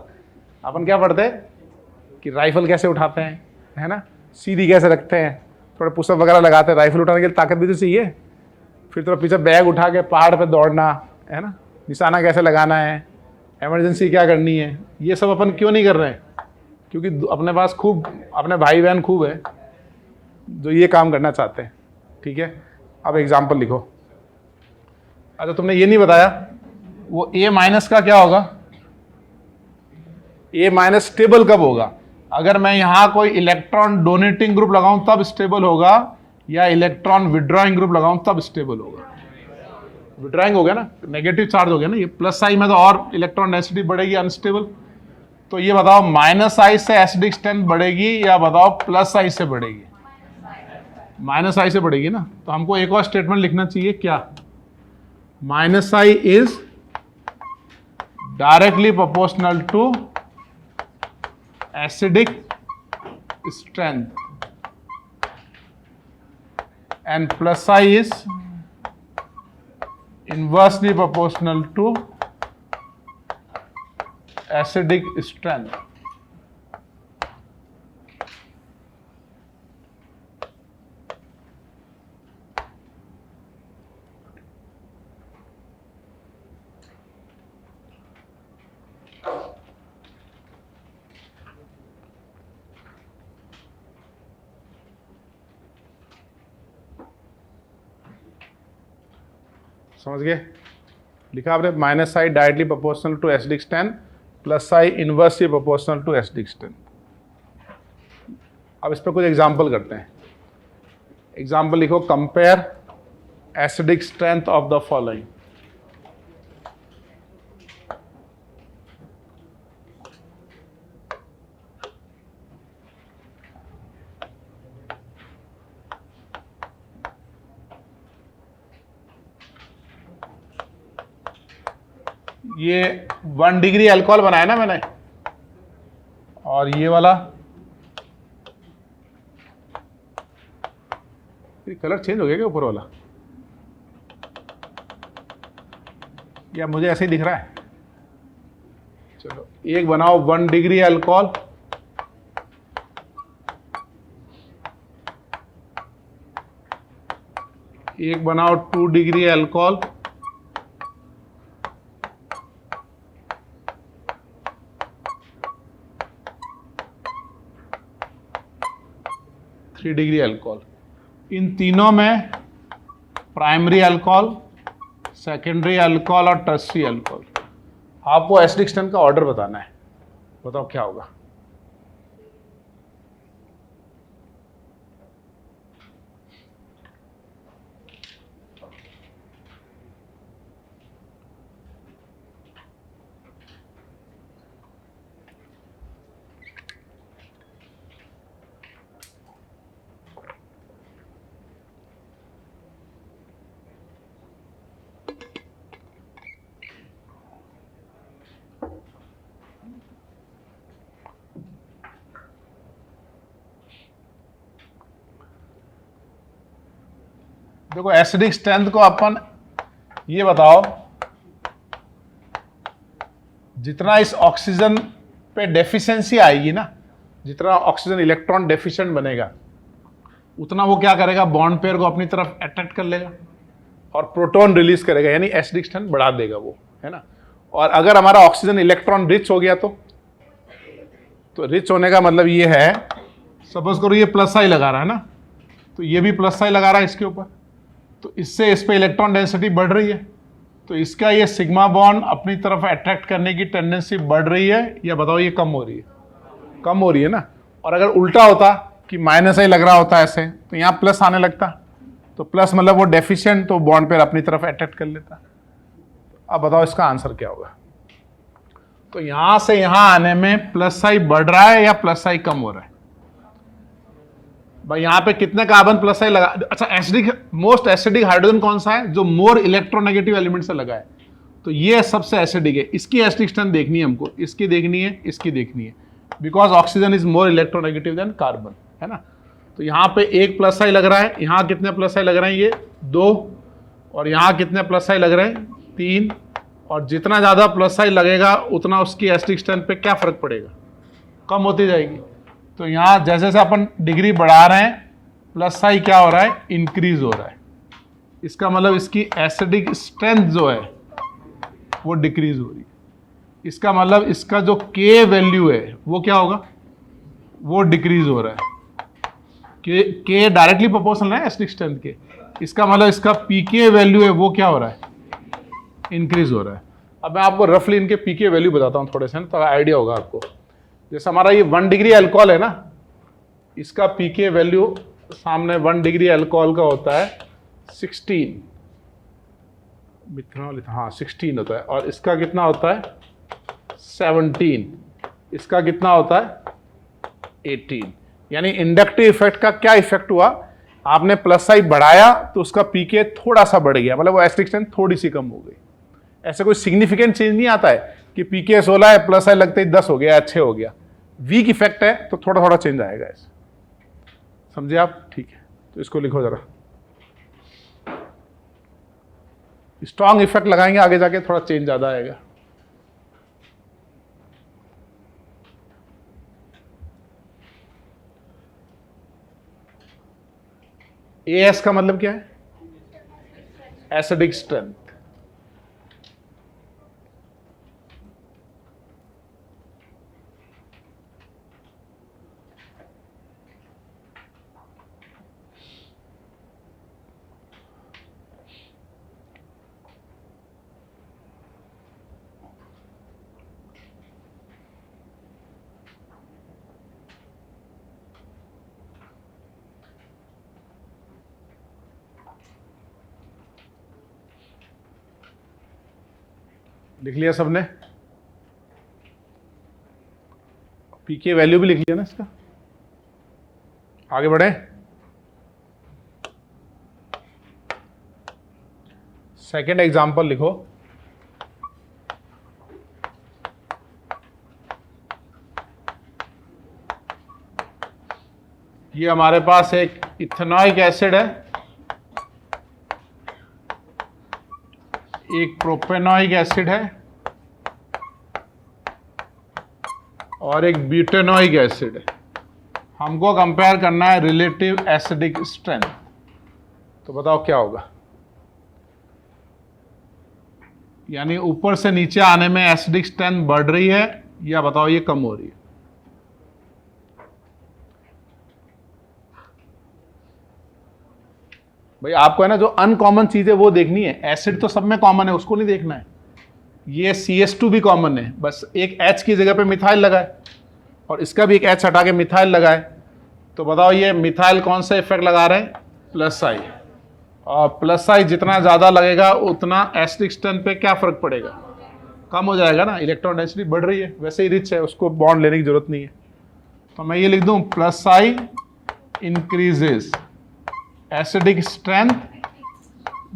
अपन क्या पढ़ते हैं कि राइफल कैसे उठाते हैं, है ना, सीधी कैसे रखते हैं, थोड़े पुशअप वगैरह लगाते हैं। राइफल उठाने के लिए ताकत भी तो चाहिए, फिर थोड़ा पीछे बैग उठा के पहाड़ पर दौड़ना, है ना, निशाना कैसे लगाना है, एमरजेंसी क्या करनी है, ये सब अपन क्यों नहीं कर रहे हैं? क्योंकि अपने पास खूब अपने भाई बहन खूब है जो ये काम करना चाहते हैं। ठीक है, अब एग्जाम्पल लिखो। अच्छा तुमने ये नहीं बताया वो ए माइनस का क्या होगा, ए माइनस स्टेबल कब होगा? अगर मैं यहाँ कोई इलेक्ट्रॉन डोनेटिंग ग्रुप लगाऊं तब स्टेबल होगा, या इलेक्ट्रॉन विड्रॉइंग ग्रुप लगाऊं तब स्टेबल होगा? विड्रॉइंग हो गया ना, नेगेटिव चार्ज हो गया ना, ये प्लस आई में तो और इलेक्ट्रॉन डेंसिटी बढ़ेगी, अनस्टेबल। तो ये बताओ माइनस आई से एसिडिक स्ट्रेंथ बढ़ेगी या बताओ प्लस आई से बढ़ेगी? माइनस आई से बढ़ेगी ना। तो हमको एक और स्टेटमेंट लिखना चाहिए, क्या? Minus I is directly proportional to acidic strength and plus I is inversely proportional to acidic strength. समझ गए? लिखा आपने minus I directly proportional to acidic strength, plus I inversely proportional to acidic strength. अब इस पर कुछ example करते हैं। एग्जाम्पल लिखो, compare acidic strength of the following. ये 1 डिग्री अल्कोहल बनाया ना मैंने, और ये वाला कलर चेंज हो गया क्या ऊपर वाला, या मुझे ऐसे ही दिख रहा है? चलो एक बनाओ 1 डिग्री अल्कोहल एक बनाओ 2 degree alcohol, three degree alcohol. इन तीनों में प्राइमरी अल्कोहल, सेकेंडरी अल्कोहल और टर्शियरी अल्कोहल, आपको एसिडिक स्ट्रेंथ का ऑर्डर बताना है। बताओ क्या होगा। देखो एसिडिक स्ट्रेंथ को अपन ये बताओ, जितना इस ऑक्सीजन पे डेफिशिएंसी आएगी ना, जितना ऑक्सीजन इलेक्ट्रॉन डेफिशिएंट बनेगा, उतना वो क्या करेगा, बॉन्ड पेयर को अपनी तरफ अट्रैक्ट कर लेगा और प्रोटॉन रिलीज करेगा, यानी एसिडिक स्ट्रेंथ बढ़ा देगा वो, है ना। और अगर हमारा ऑक्सीजन इलेक्ट्रॉन रिच हो गया तो रिच होने का मतलब ये है, सपोज करो ये प्लस आई लगा रहा है ना, तो ये भी प्लस आई लगा रहा है इसके ऊपर, तो इससे इस पे इलेक्ट्रॉन डेंसिटी बढ़ रही है, तो इसका ये सिग्मा बॉन्ड अपनी तरफ अट्रैक्ट करने की टेंडेंसी बढ़ रही है, या बताओ ये कम हो रही है? कम हो रही है ना। और अगर उल्टा होता कि माइनस आई लग रहा होता ऐसे, तो यहाँ प्लस आने लगता, तो प्लस मतलब वो डेफिशिएंट, तो बॉन्ड पेयर अपनी तरफ अट्रैक्ट कर लेता। अब बताओ इसका आंसर क्या होगा। तो यहां से यहां आने में प्लस आई बढ़ रहा है या प्लस आई कम हो रहा है? भाई यहाँ पे कितने कार्बन प्लस आई लगा, अच्छा एसिडिक, मोस्ट एसिडिक हाइड्रोजन कौन सा है? जो मोर इलेक्ट्रोनेगेटिव एलिमेंट से लगा है, तो ये सबसे एसिडिक है। इसकी एसिडिक स्ट्रेंथ देखनी है हमको, इसकी देखनी है, इसकी देखनी है, because oxygen is more electronegative than carbon, है ना। तो यहाँ पे एक प्लस आई लग रहा है, यहाँ कितने प्लस आई लग रहे हैं? ये 2, और यहाँ कितने प्लस आई लग रहे हैं? 3, और जितना ज़्यादा प्लस आई लगेगा उतना उसकी एसिडिक स्ट्रेंथ पे क्या फर्क पड़ेगा? कम होती जाएगी। तो यहाँ जैसे जैसे अपन डिग्री बढ़ा रहे हैं, प्लस आई क्या हो रहा है? इंक्रीज हो रहा है। इसका मतलब इसकी एसिडिक स्ट्रेंथ जो है वो डिक्रीज हो रही है। इसका मतलब इसका जो के वैल्यू है वो क्या होगा? वो डिक्रीज हो रहा है। के डायरेक्टली प्रोपोर्शनल है एसिडिक स्ट्रेंथ के। इसका मतलब इसका पीके वैल्यू है वो क्या हो रहा है? इंक्रीज हो रहा है। अब मैं आपको रफली इनके पीके वैल्यू बताता हूँ थोड़े से, तो आइडिया होगा आपको। जैसे हमारा ये 1 डिग्री अल्कोहल है ना, इसका पीके वैल्यू सामने 1 डिग्री अल्कोहल का होता है 16 मिथनॉल, हाँ 16 होता है। और इसका कितना होता है? 17। इसका कितना होता है? 18। यानी इंडक्टिव इफेक्ट का क्या इफेक्ट हुआ? आपने प्लस आई बढ़ाया तो उसका पीके थोड़ा सा बढ़ गया, मतलब वो एसिडिक स्ट्रेंथ थोड़ी सी कम हो गई। ऐसा कोई सिग्निफिकेंट चेंज नहीं आता है कि पीके 16 है, प्लस आई लगते ही 10 हो गया, 6 हो गया। वीक इफेक्ट है तो थोड़ा थोड़ा चेंज आएगा ऐसे, समझे आप? ठीक है, तो इसको लिखो जरा। स्ट्रॉन्ग इफेक्ट लगाएंगे आगे जाके थोड़ा चेंज ज्यादा आएगा। एएस का मतलब क्या है? Acidic strength. लिख लिया सबने? पीके वैल्यू भी लिख लिया ना इसका? आगे बढ़े। सेकेंड एग्जांपल लिखो। ये हमारे पास एक इथेनॉइक एसिड है, एक प्रोपेनॉइक एसिड है और एक ब्यूटेनॉइक एसिड है। हमको कंपेयर करना है रिलेटिव एसिडिक स्ट्रेंथ। तो बताओ क्या होगा? यानी ऊपर से नीचे आने में एसिडिक स्ट्रेंथ बढ़ रही है या बताओ ये कम हो रही है? भाई आपको है ना जो अनकॉमन चीज है वो देखनी है, एसिड तो सब में कॉमन है, उसको नहीं देखना है। ये CH2 भी कॉमन है, बस एक H की जगह पे मिथाइल लगाए और इसका भी एक H हटा के मिथाइल लगाए, तो बताओ ये मिथाइल कौन सा इफेक्ट लगा रहे हैं? प्लस आई। और प्लस आई जितना ज़्यादा लगेगा उतना एसिडिक स्ट्रेंथ पे क्या फर्क पड़ेगा? कम हो जाएगा ना, इलेक्ट्रॉन डेंसिटी बढ़ रही है, वैसे ही रिच है, उसको बॉन्ड लेने की जरूरत नहीं है। तो मैं ये लिख दूं plus I increases, acidic strength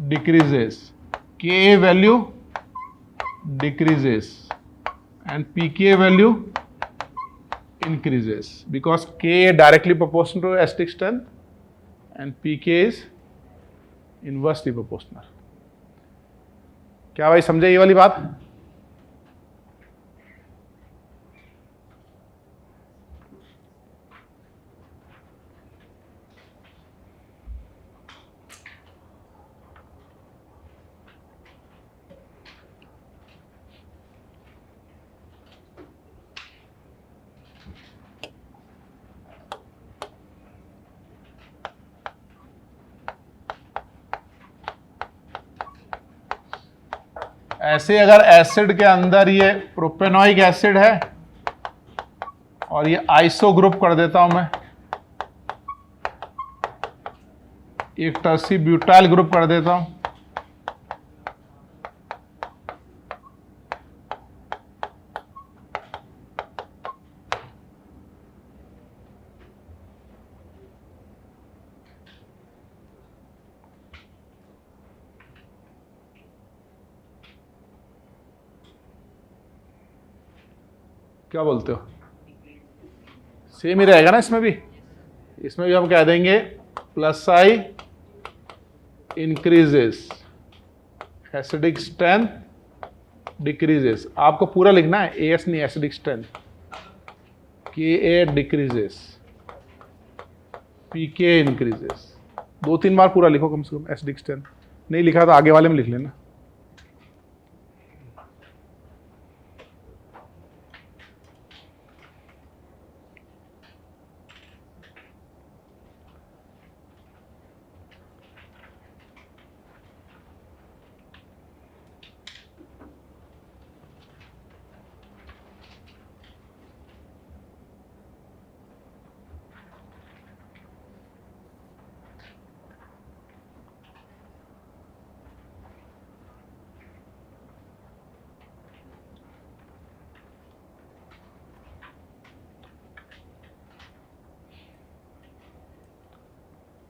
decreases, Ka value decreases and pK value increases because Ka directly proportional to acidic strength and pK is inversely proportional. क्या भाई समझे ये वाली बात? ऐसे अगर एसिड के अंदर ये प्रोपेनोइक एसिड है और ये आइसो ग्रुप कर देता हूं मैं, एक टर्सी ब्यूटाइल ग्रुप कर देता हूं, क्या बोलते हो? सेम ही रहेगा ना इसमें भी? इसमें भी हम कह देंगे प्लस आई इंक्रीजेस, एसिडिक स्ट्रेंथ डिक्रीजेस। आपको पूरा लिखना है, एस नहीं, acidic strength, Ka decreases, Pk increases. 2-3 बार पूरा लिखो कम से कम, एसिडिक स्ट्रेंथ। नहीं लिखा तो आगे वाले में लिख लेना।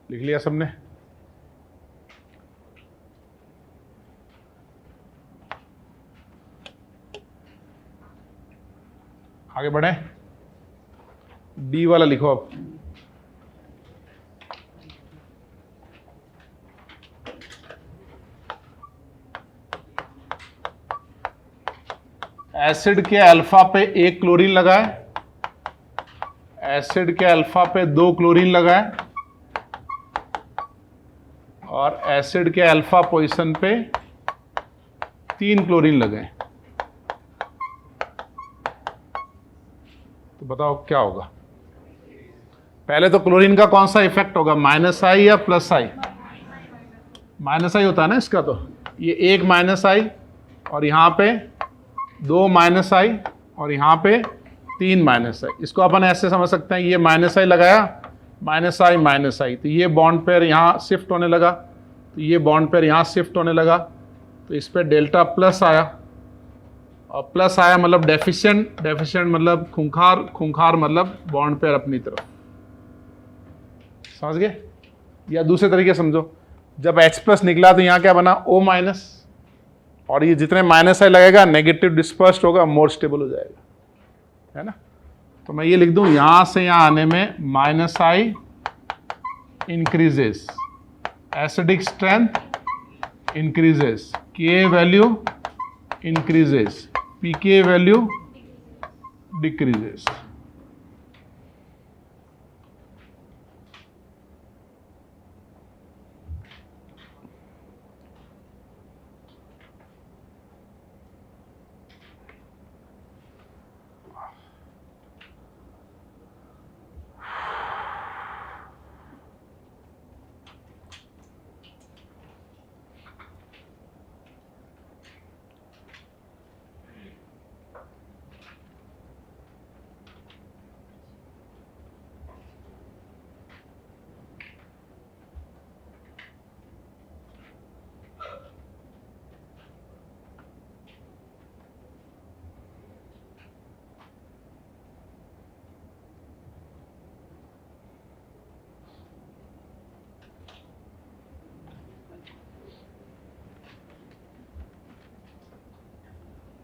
लिख लिया सबने? आगे बढ़े, डी वाला लिखो अब। एसिड के अल्फा पे 1 क्लोरीन लगाए, एसिड के अल्फा पे 2 क्लोरीन लगाए और एसिड के अल्फा पोजीशन पे 3 क्लोरीन लगाए, तो बताओ क्या होगा? पहले तो क्लोरीन का कौन सा इफेक्ट होगा, माइनस आई या प्लस आई? माइनस आई होता है ना इसका, तो ये 1 माइनस आई और यहाँ पे 2 माइनस आई और यहाँ पे 3 माइनस आई। इसको अपन ऐसे समझ सकते हैं, ये माइनस आई लगाया, माइनस आई, तो ये बॉन्ड पेयर यहाँ शिफ्ट होने लगा, तो ये बॉन्ड पेयर यहाँ शिफ्ट होने लगा, तो इस पर डेल्टा प्लस आया, और प्लस आया मतलब डेफिशिएंट, डेफिशिएंट मतलब खूंखार, खूंखार मतलब बॉन्ड पेयर अपनी तरफ। समझ गए? या दूसरे तरीके समझो, जब H प्लस निकला तो यहाँ क्या बना, O माइनस, और ये जितने माइनस आई लगेगा नेगेटिव डिस्पर्स्ड होगा, मोर स्टेबल हो जाएगा, है ना? तो मैं ये लिख दूं, यहां से यहां आने में minus I increases, acidic strength increases, Ka value increases, Pk value decreases.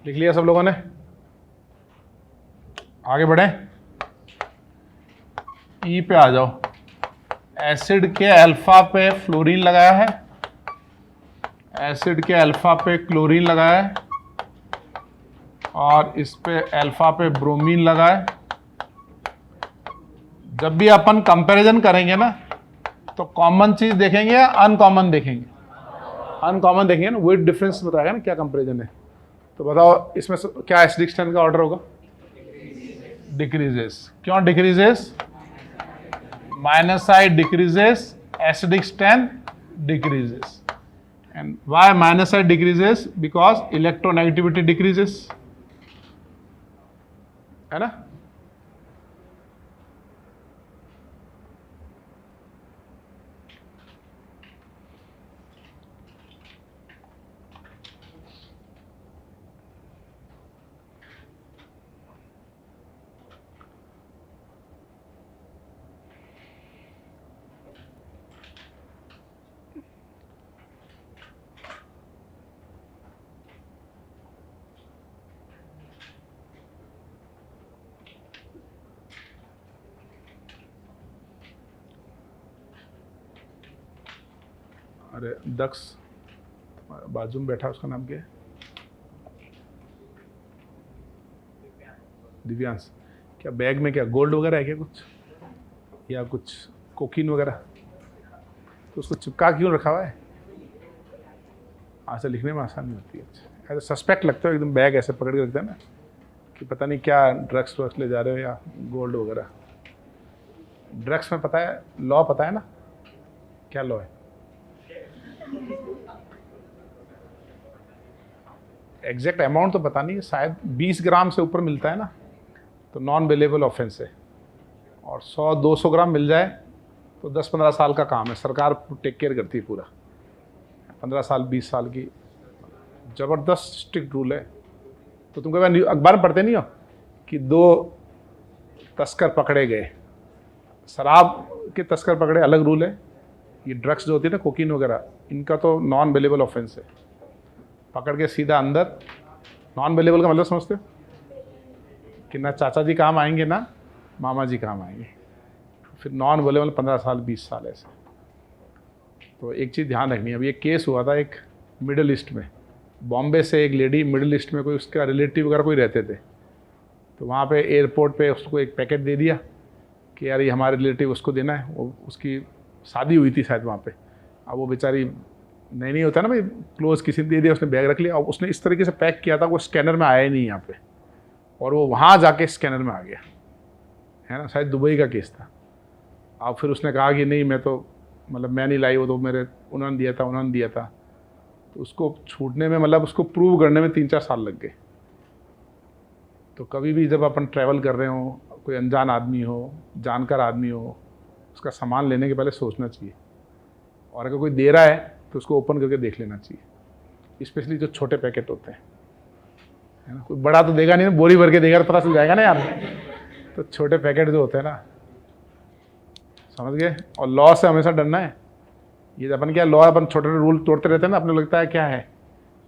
लिख लिया सब लोगों ने? आगे बढ़े, ई पे आ जाओ। एसिड के अल्फा पे फ्लोरीन लगाया है, एसिड के अल्फा पे क्लोरीन लगाया है, और इस पे अल्फा पे ब्रोमीन लगाए। जब भी अपन कंपैरिजन करेंगे ना तो कॉमन चीज देखेंगे या अनकॉमन देखेंगे? अनकॉमन देखेंगे ना, वेट डिफरेंस बताएगा ना क्या कंपैरिजन है। तो बताओ इसमें क्या एसिडिक स्ट्रेंथ का ऑर्डर होगा? डिक्रीजेस। क्यों decreases? Minus I decreases, acidic strength decreases. And why minus I decreases? Because electronegativity decreases, है ना? अरे दक्ष बाजू में बैठा, उसका नाम क्या है? दिव्यांश। क्या बैग में क्या गोल्ड वगैरह है क्या कुछ, या कुछ कोकीन वगैरह? तो उसको चिपका क्यों रखा हुआ है? ऐसे लिखने में आसानी होती है। अच्छा, ऐसे सस्पेक्ट लगता है एकदम, बैग ऐसे पकड़ के रखते हैं ना कि पता नहीं क्या ड्रग्स वग्स ले जा रहे हो या गोल्ड वगैरह। ड्रग्स में पता है लॉ, पता है ना क्या लॉ है? एग्जैक्ट अमाउंट तो पता नहीं है, शायद 20 ग्राम से ऊपर मिलता है ना तो नॉन बेलेबल ऑफेंस है, और 100-200 ग्राम मिल जाए तो 10-15 साल का काम है। सरकार टेक केयर करती है पूरा, 15 साल 20 साल की ज़बरदस्त स्ट्रिक्ट रूल है। तो तुम कभी अखबार में पढ़ते नहीं हो कि 2 तस्कर पकड़े गए, शराब के तस्कर पकड़े, अलग रूल है। ये ड्रग्स जो होती है ना, कोकीन वगैरह, इनका तो नॉन बेलेबल ऑफेंस है, पकड़ के सीधा अंदर। नॉन बेलेबल का मतलब समझते हो कि ना चाचा जी काम आएंगे ना मामा जी काम आएंगे, फिर नॉन बेलेबल 15 साल 20 साल ऐसे। तो एक चीज़ ध्यान रखनी है, अभी एक केस हुआ था एक मिडिल ईस्ट में, बॉम्बे से एक लेडी, मिडिल ईस्ट में कोई उसका रिलेटिव वगैरह कोई रहते थे, तो वहाँ पे एयरपोर्ट पे उसको एक पैकेट दे दिया कि यार ये हमारे रिलेटिव, उसको देना है। वो उसकी शादी हुई थी शायद वहाँ पे। अब वो बेचारी नहीं होता ना भाई, क्लोज किसी ने दे दिया, उसने बैग रख लिया, और उसने इस तरीके से पैक किया था वो स्कैनर में आया ही नहीं यहाँ पे, और वो वहाँ जाके स्कैनर में आ गया, है ना। शायद दुबई का केस था। अब फिर उसने कहा कि नहीं मैं तो मतलब मैं नहीं लाई, वो तो मेरे उन्होंने दिया था। तो उसको छूटने में, मतलब उसको प्रूव करने में 3-4 साल लग गए। तो कभी भी जब अपन ट्रैवल कर रहे हो, कोई अनजान आदमी हो, जानकार आदमी हो, उसका सामान लेने के पहले सोचना चाहिए, और अगर कोई दे रहा है तो उसको ओपन करके देख लेना चाहिए, स्पेशली जो छोटे पैकेट होते हैं, है ना। कोई बड़ा तो देगा नहीं ना, बोरी भर के देगा तो पता चल जाएगा ना यार। तो छोटे पैकेट जो होते हैं ना, समझ गए। और लॉ से हमेशा डरना है। ये अपन क्या लॉ, अपन छोटे छोटे रूल तोड़ते रहते हैं ना, अपने लगता है क्या है,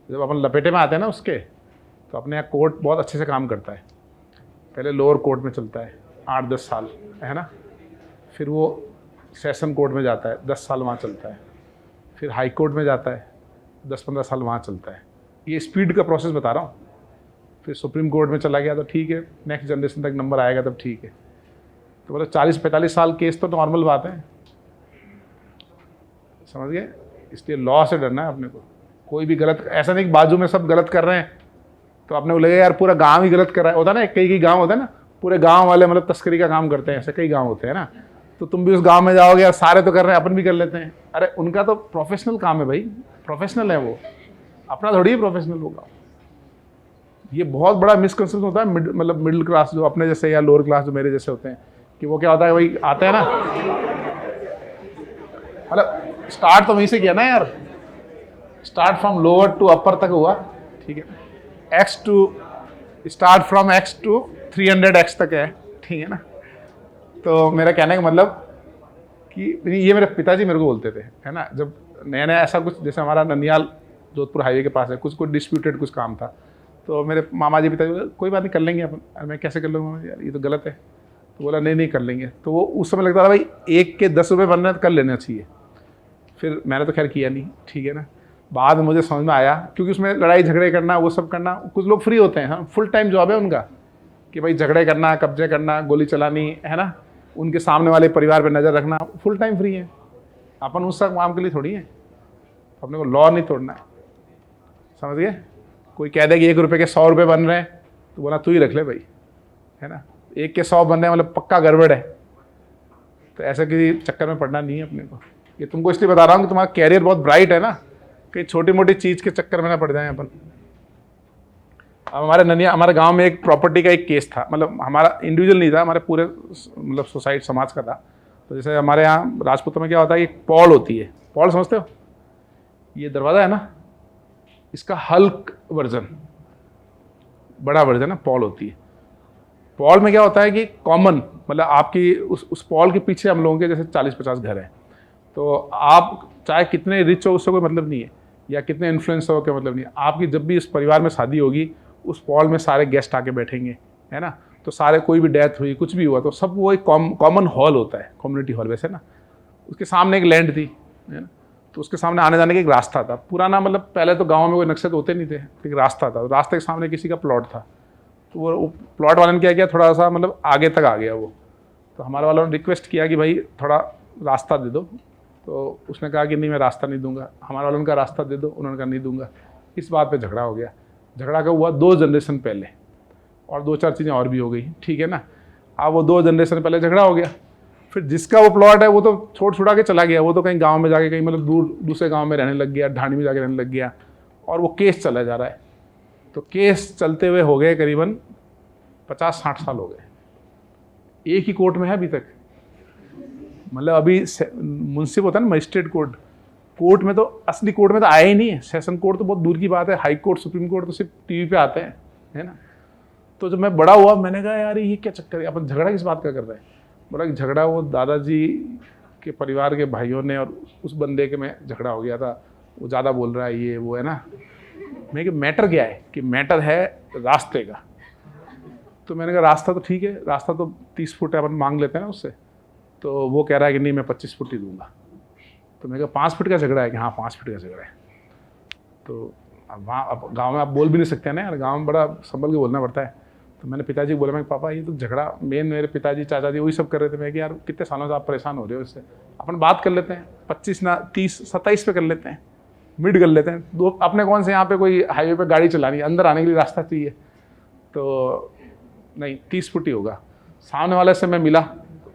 जब अपन लपेटे में आते हैं ना उसके, तो अपने यहाँ कोर्ट बहुत अच्छे से काम करता है। पहले लोअर कोर्ट में चलता है 8-10 साल, है ना, फिर वो सेशन कोर्ट में जाता है, 10 साल वहाँ चलता है, फिर हाई कोर्ट में जाता है, 10-15 साल वहाँ चलता है। ये स्पीड का प्रोसेस बता रहा हूँ। फिर सुप्रीम कोर्ट में चला गया तो ठीक है, नेक्स्ट जनरेशन तक नंबर आएगा तब ठीक है। तो मतलब 40-45 साल केस तो नॉर्मल बात है, समझ गए। इसलिए लॉ से डरना है अपने को। कोई भी गलत, ऐसा नहीं कि बाजू में सब गलत कर रहे हैं तो अपने को लगेगा यार पूरा गांव ही गलत कर रहा है। होता ना, कई गांव होता है ना, पूरे गांव वाले मतलब तस्करी का काम करते हैं, ऐसे कई गांव होते हैं ना। तो तुम भी उस गांव में जाओगे यार, सारे तो कर रहे हैं, अपन भी कर लेते हैं। अरे उनका तो प्रोफेशनल काम है भाई, प्रोफेशनल है वो, अपना थोड़ी ही प्रोफेशनल होगा। ये बहुत बड़ा मिसकंसेप्शन होता है मतलब मिडिल क्लास जो अपने जैसे या लोअर क्लास जो मेरे जैसे होते हैं, कि वो क्या होता है भाई, आते हैं ना, मतलब स्टार्ट तो वहीं से किया ना यार, start from lower to upper तक हुआ, ठीक है। x to start from x to 300x तक है, ठीक है ना। तो मेरा कहने का मतलब कि ये मेरे पिताजी मेरे को बोलते थे, है ना, जब नया नया ऐसा कुछ, जैसे हमारा ननियाल जोधपुर हाईवे के पास है, कुछ डिस्प्यूटेड कुछ काम था, तो मेरे मामा जी पिताजी बोले कोई बात नहीं कर लेंगे अपन। अरे मैं कैसे कर लूँगा मामा जी, यार ये तो गलत है। तो बोला नहीं कर लेंगे। तो वो उस समय लगता था भाई 1 के 10 रुपये बन रहे हैं तो कर लेना चाहिए। फिर मैंने तो खैर किया नहीं, ठीक है ना। बाद में मुझे समझ में आया, क्योंकि उसमें लड़ाई झगड़े करना वो सब करना, कुछ लोग फ्री होते हैं, हाँ फुल टाइम जॉब है उनका कि भाई झगड़े करना, कब्जे करना, गोली चलानी, है ना, उनके सामने वाले परिवार पर नज़र रखना, फुल टाइम फ्री है। अपन उस काम के लिए थोड़ी है, अपने को लॉ नहीं तोड़ना है, समझ गए। कोई कह दे कि 1 रुपये के 100 रुपये बन रहे हैं तो बोला तू ही रख ले भाई, है ना। 1 के 100 बन रहे हैं मतलब पक्का गड़बड़ है। तो ऐसे किसी चक्कर में पड़ना नहीं है अपने को। ये तुमको इसलिए बता रहा हूँ कि तुम्हारा कैरियर बहुत ब्राइट है ना, कहीं छोटी मोटी चीज़ के चक्कर में ना पड़ जाए अपन। अब हमारे गांव में एक प्रॉपर्टी का एक केस था, मतलब हमारा इंडिविजुअल नहीं था, हमारे पूरे मतलब सोसाइटी समाज का था। तो जैसे हमारे यहाँ राजपूतों में क्या होता है, एक पॉल होती है, पॉल समझते हो, ये दरवाज़ा है ना, इसका हल्क वर्जन, बड़ा वर्जन है, पॉल होती है। पॉल में क्या होता है कि कॉमन, मतलब आपकी उस पॉल के पीछे हम लोगों के जैसे 40-50 घर हैं, तो आप चाहे कितने रिच हो उससे कोई मतलब नहीं है, या कितने इन्फ्लुएंस हो क्या मतलब नहीं है। आपकी जब भी इस परिवार में शादी होगी, उस पॉल में सारे गेस्ट आके बैठेंगे, है ना। तो सारे, कोई भी डेथ हुई, कुछ भी हुआ, तो सब वो एक कॉमन हॉल होता है, कम्युनिटी हॉल वैसे ना। उसके सामने एक लैंड थी, है ना, तो उसके सामने आने जाने का एक रास्ता था पुराना। मतलब पहले तो गाँव में कोई नक्शे तो होते नहीं थे, एक रास्ता था, रास्ते के सामने किसी का प्लॉट था। तो वो प्लॉट वाले ने क्या किया, थोड़ा सा मतलब आगे तक आ गया वो। तो हमारे वालों ने रिक्वेस्ट किया कि भाई थोड़ा रास्ता दे दो। तो उसने कहा कि नहीं मैं रास्ता नहीं दूंगा। हमारे वालों ने कहा रास्ता दे दो, उन्होंने कहा नहीं दूंगा। इस बात पे झगड़ा हो गया। झगड़ा का हुआ 2 जनरेशन पहले, और 2-4 चीज़ें और भी हो गई, ठीक है ना। अब वो 2 जनरेशन पहले झगड़ा हो गया। फिर जिसका वो प्लॉट है वो तो छोड़ छुड़ा के चला गया, वो तो कहीं गाँव में जाके, कहीं मतलब दूसरे गाँव में रहने लग गया, ढाणी में जाके रहने लग गया, और वो केस चला जा रहा है। तो केस चलते हुए हो गए करीबन 50-60 साल हो गए। एक ही कोर्ट में है अभी तक। मतलब अभी मुंसिफ होता है ना, मजिस्ट्रेट कोर्ट में तो, असली कोर्ट में तो आया ही नहीं है। सेशन कोर्ट तो बहुत दूर की बात है, हाई कोर्ट, सुप्रीम कोर्ट तो सिर्फ टीवी पे आते हैं, है ना। तो जब मैं बड़ा हुआ, मैंने कहा यार ये क्या चक्कर है, अपन झगड़ा किस बात का कर रहे हैं। बोला कि झगड़ा वो दादाजी के परिवार के भाइयों ने और उस बंदे के में झगड़ा हो गया था, वो ज़्यादा बोल रहा है, ये वो है ना। मैं कि मैटर क्या है, कि मैटर है रास्ते का। तो मैंने कहा रास्ता तो ठीक है, रास्ता तो 30 फुट है, अपन मांग लेते हैं ना उससे। तो वो कह रहा है कि नहीं मैं 25 फुट ही दूंगा। तो मैंने कहा 5 फुट का झगड़ा है, कि हाँ 5 फुट का झगड़ा है। तो अब वहाँ, अब गाँव में आप बोल भी नहीं सकते हैं ना यार, गाँव में बड़ा संभल के बोलना पड़ता है। तो मैंने पिताजी को बोला, मैं पापा ये तो झगड़ा मेन मेरे पिताजी चाचा जी वही सब कर रहे थे। मैं कि यार कितने सालों से आप परेशान हो रहे हो इससे, अपन बात कर लेते हैं, 25 ना 30 27 पे कर लेते हैं, मिड कर लेते हैं। दो अपने कौन से यहाँ पे कोई हाईवे पे गाड़ी चलानी है, अंदर आने के लिए रास्ता चाहिए। तो नहीं 30 फुट ही होगा। सामने वाले से मैं मिला,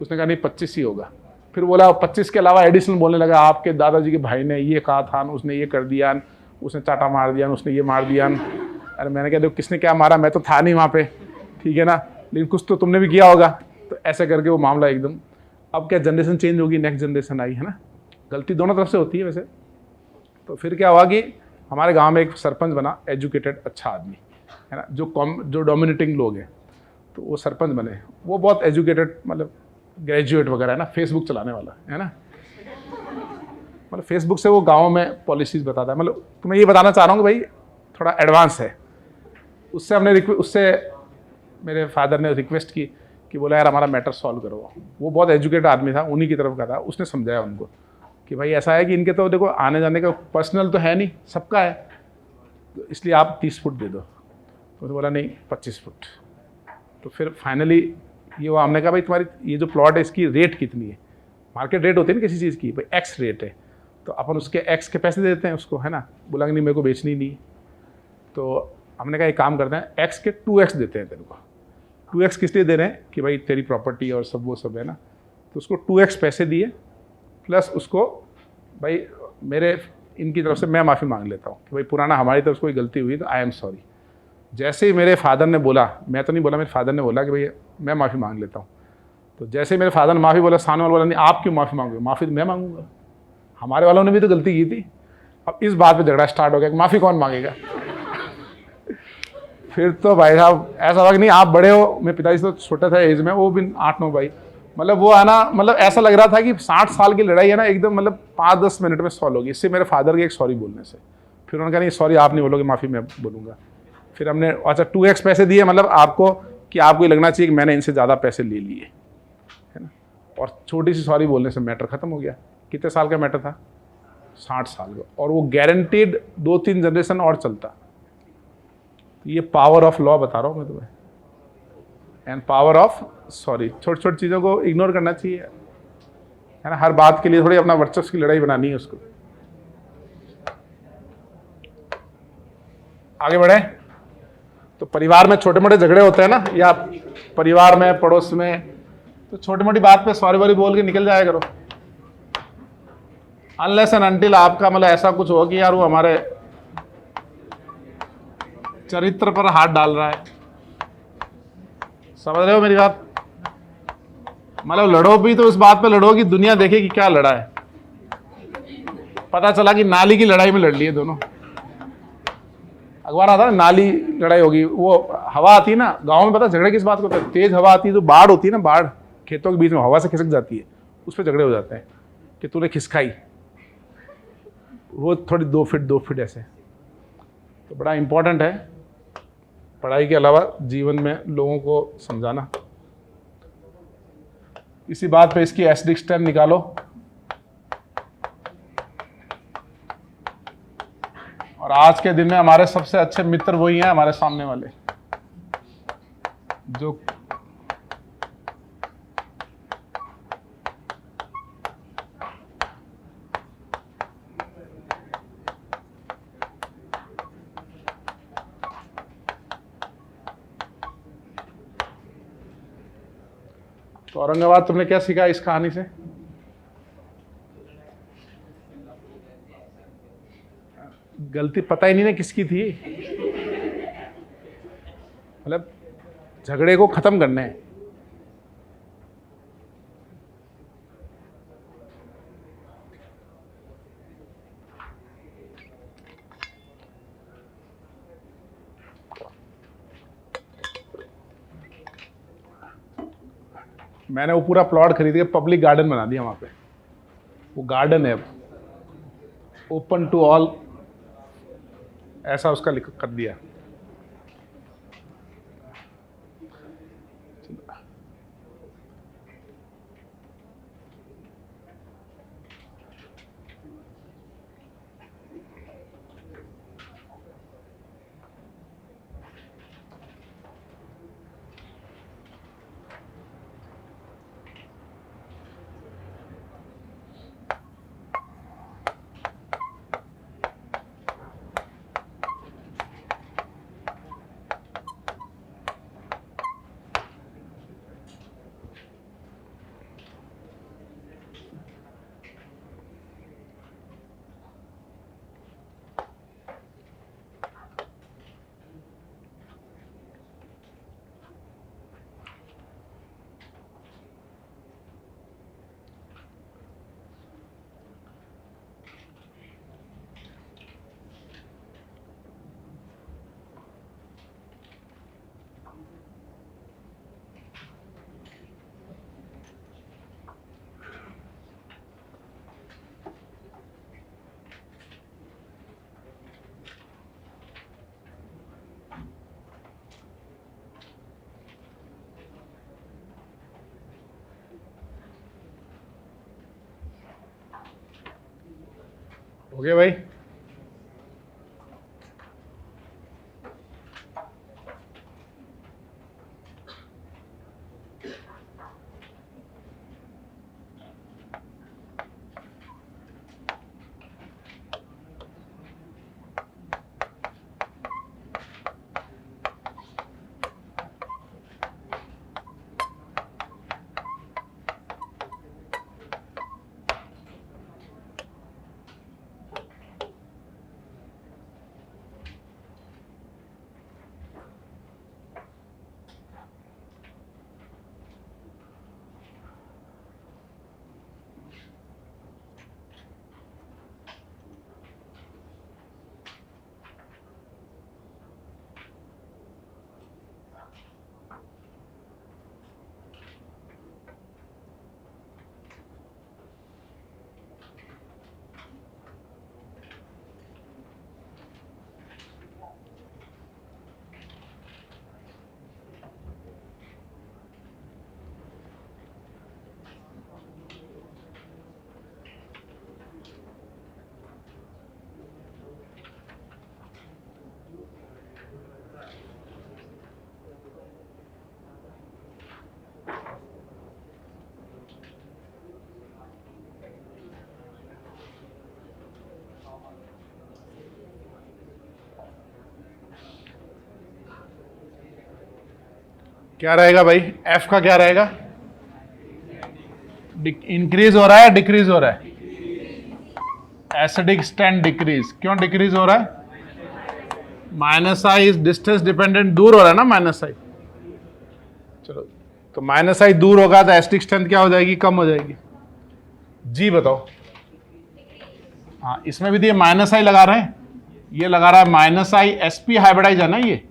उसने कहा नहीं 25 ही होगा। फिर बोला 25 के अलावा एडिशनल बोलने लगा, आपके दादाजी के भाई ने ये कहा था, उसने ये कर दिया, उसने चाटा मार दिया, उसने ये मार दिया। अरे मैंने कहा देखो किसने क्या मारा, मैं तो था नहीं वहाँ पे, ठीक है ना, लेकिन कुछ तो तुमने भी किया होगा। तो ऐसे करके वो मामला एकदम, अब क्या जनरेशन चेंज होगी, नेक्स्ट जनरेशन आई, है ना। गलती दोनों तरफ से होती है वैसे। तो फिर क्या हुआ कि हमारे गांव में एक सरपंच बना, एजुकेटेड अच्छा आदमी, है ना, जो डोमिनेटिंग लोग हैं, तो वो सरपंच बने। वो बहुत एजुकेटेड, मतलब ग्रेजुएट वगैरह है ना, फेसबुक चलाने वाला है ना। मतलब फेसबुक से वो गाँव में पॉलिसीज़ बताता है। मतलब तुम्हें ये बताना चाह रहा हूँ कि भाई थोड़ा एडवांस है। उससे मेरे फादर ने रिक्वेस्ट की कि बोला यार हमारा मैटर सॉल्व करो। वो बहुत एजुकेटेड आदमी था, उन्हीं की तरफ का था। उसने समझाया उनको कि भाई ऐसा है कि इनके तो देखो आने जाने का पर्सनल तो है नहीं, सबका है, तो इसलिए आप 30 फुट दे दो। तो बोला नहीं 25 फुट। तो फिर फाइनली ये वो हमने कहा भाई तुम्हारी ये जो प्लॉट है इसकी रेट कितनी है, मार्केट रेट होती है ना किसी चीज़ की, भाई एक्स रेट है, तो अपन उसके एक्स के पैसे दे देते हैं उसको, है ना। बोला कि नहीं मेरे को बेचनी नहीं। तो हमने कहा एक काम करते हैं, एक्स के 2x देते हैं तेरे को। 2x किस लिए दे रहे हैं कि भाई तेरी प्रॉपर्टी और सब वो सब है ना। तो उसको 2x पैसे दिए, प्लस उसको भाई मेरे इनकी तरफ से मैं माफ़ी मांग लेता हूँ कि भाई पुराना हमारी तरफ से कोई गलती हुई तो आई एम सॉरी। जैसे ही मेरे फादर ने बोला, मैं तो नहीं बोला, मेरे फादर ने बोला कि भाई मैं माफ़ी मांग लेता हूँ, तो जैसे ही मेरे फादर ने माफ़ी बोला, सामने वाला बोला नहीं आप क्यों माफ़ी मांगोगे, माफ़ी तो मैं मांगूंगा, हमारे वालों ने भी तो गलती की थी। अब इस बात पे झगड़ा स्टार्ट हो गया कि माफ़ी कौन मांगेगा। फिर तो भाई साहब ऐसा हुआ कि नहीं आप बड़े हो, मेरे पिताजी से तो छोटे थे एज में, वो भी 8-9 भाई, मतलब वो है ना, मतलब ऐसा लग रहा था कि 60 साल की लड़ाई है ना, एकदम मतलब 5-10 मिनट में सॉल्व होगी। इससे मेरे फादर के एक सॉरी बोलने से। फिर उन्होंने कहा नहीं सॉरी आप नहीं बोलोगे, माफ़ी मैं बोलूँगा। फिर हमने अच्छा 2x पैसे दिए, मतलब आपको कि आपको ये लगना चाहिए कि मैंने इनसे ज़्यादा पैसे ले लिए, है ना। और छोटी सी सॉरी बोलने से मैटर ख़त्म हो गया। कितने साल का मैटर था? 60 साल का, और वो गारंटीड 2-3 जनरेशन और चलता। ये पावर ऑफ लॉ बता रहा हूँ मैं तुम्हें, एंड पावर ऑफ सॉरी। छोटी छोटी चीज़ों को इग्नोर करना चाहिए, है ना। हर बात के लिए थोड़ी अपना वर्चस्व की लड़ाई बनानी है उसको। आगे बढ़े तो परिवार में छोटे मोटे झगड़े होते हैं ना, या परिवार में, पड़ोस में, तो छोटी मोटी बात पे सॉरी वॉरी बोल के निकल जाया करो। अनलेस एंड अनटिल आपका मतलब ऐसा कुछ हो कि यार वो हमारे चरित्र पर हाथ डाल रहा है। समझ रहे हो मेरी बात? मतलब लड़ो भी तो इस बात पे लड़ो कि दुनिया देखे कि क्या लड़ा है। पता चला कि नाली की लड़ाई में लड़ लिए दोनों। अखबार आता है नाली लड़ाई होगी, वो हवा आती है ना गांव में, पता झगड़े किस बात को होता है? तेज हवा आती है, जो बाढ़ होती है ना, बाढ़ खेतों के बीच में हवा से खिसक जाती है, उस पर झगड़े हो जाते हैं कि तूने खिसकाई। वो थोड़ी 2 फीट 2 फीट ऐसे। तो बड़ा इंपॉर्टेंट है पढ़ाई के अलावा जीवन में लोगों को समझाना। इसी बात पे इसकी एसिडिक स्ट्रेंथ निकालो। और आज के दिन में हमारे सबसे अच्छे मित्र वही हैं, हमारे सामने वाले जो तो औरंगाबाद तुमने क्या सीखा इस कहानी से? गलती पता ही नहीं ना किसकी थी, मतलब झगड़े को खत्म करना है। मैंने वो पूरा प्लॉट खरीद के पब्लिक गार्डन बना दिया वहां पे। वो गार्डन है ओपन टू ऑल, ऐसा उसका लिख कर दिया। हो गया भाई? क्या रहेगा भाई, एफ का क्या रहेगा, इंक्रीज हो रहा है डिक्रीज हो रहा है, एसिडिक स्ट्रेंथ डिक्रीज, क्यों डिक्रीज हो रहा है, minus I is distance dependent, दूर हो रहा है ना माइनस आई, चलो तो माइनस आई दूर होगा तो एसिडिक स्ट्रेंथ क्या हो जाएगी, कम हो जाएगी। जी बताओ, हाँ इसमें भी तो ये माइनस आई लगा रहे हैं, ये लगा रहा है माइनस आई, sp हाइब्रिडाइज है ना ये,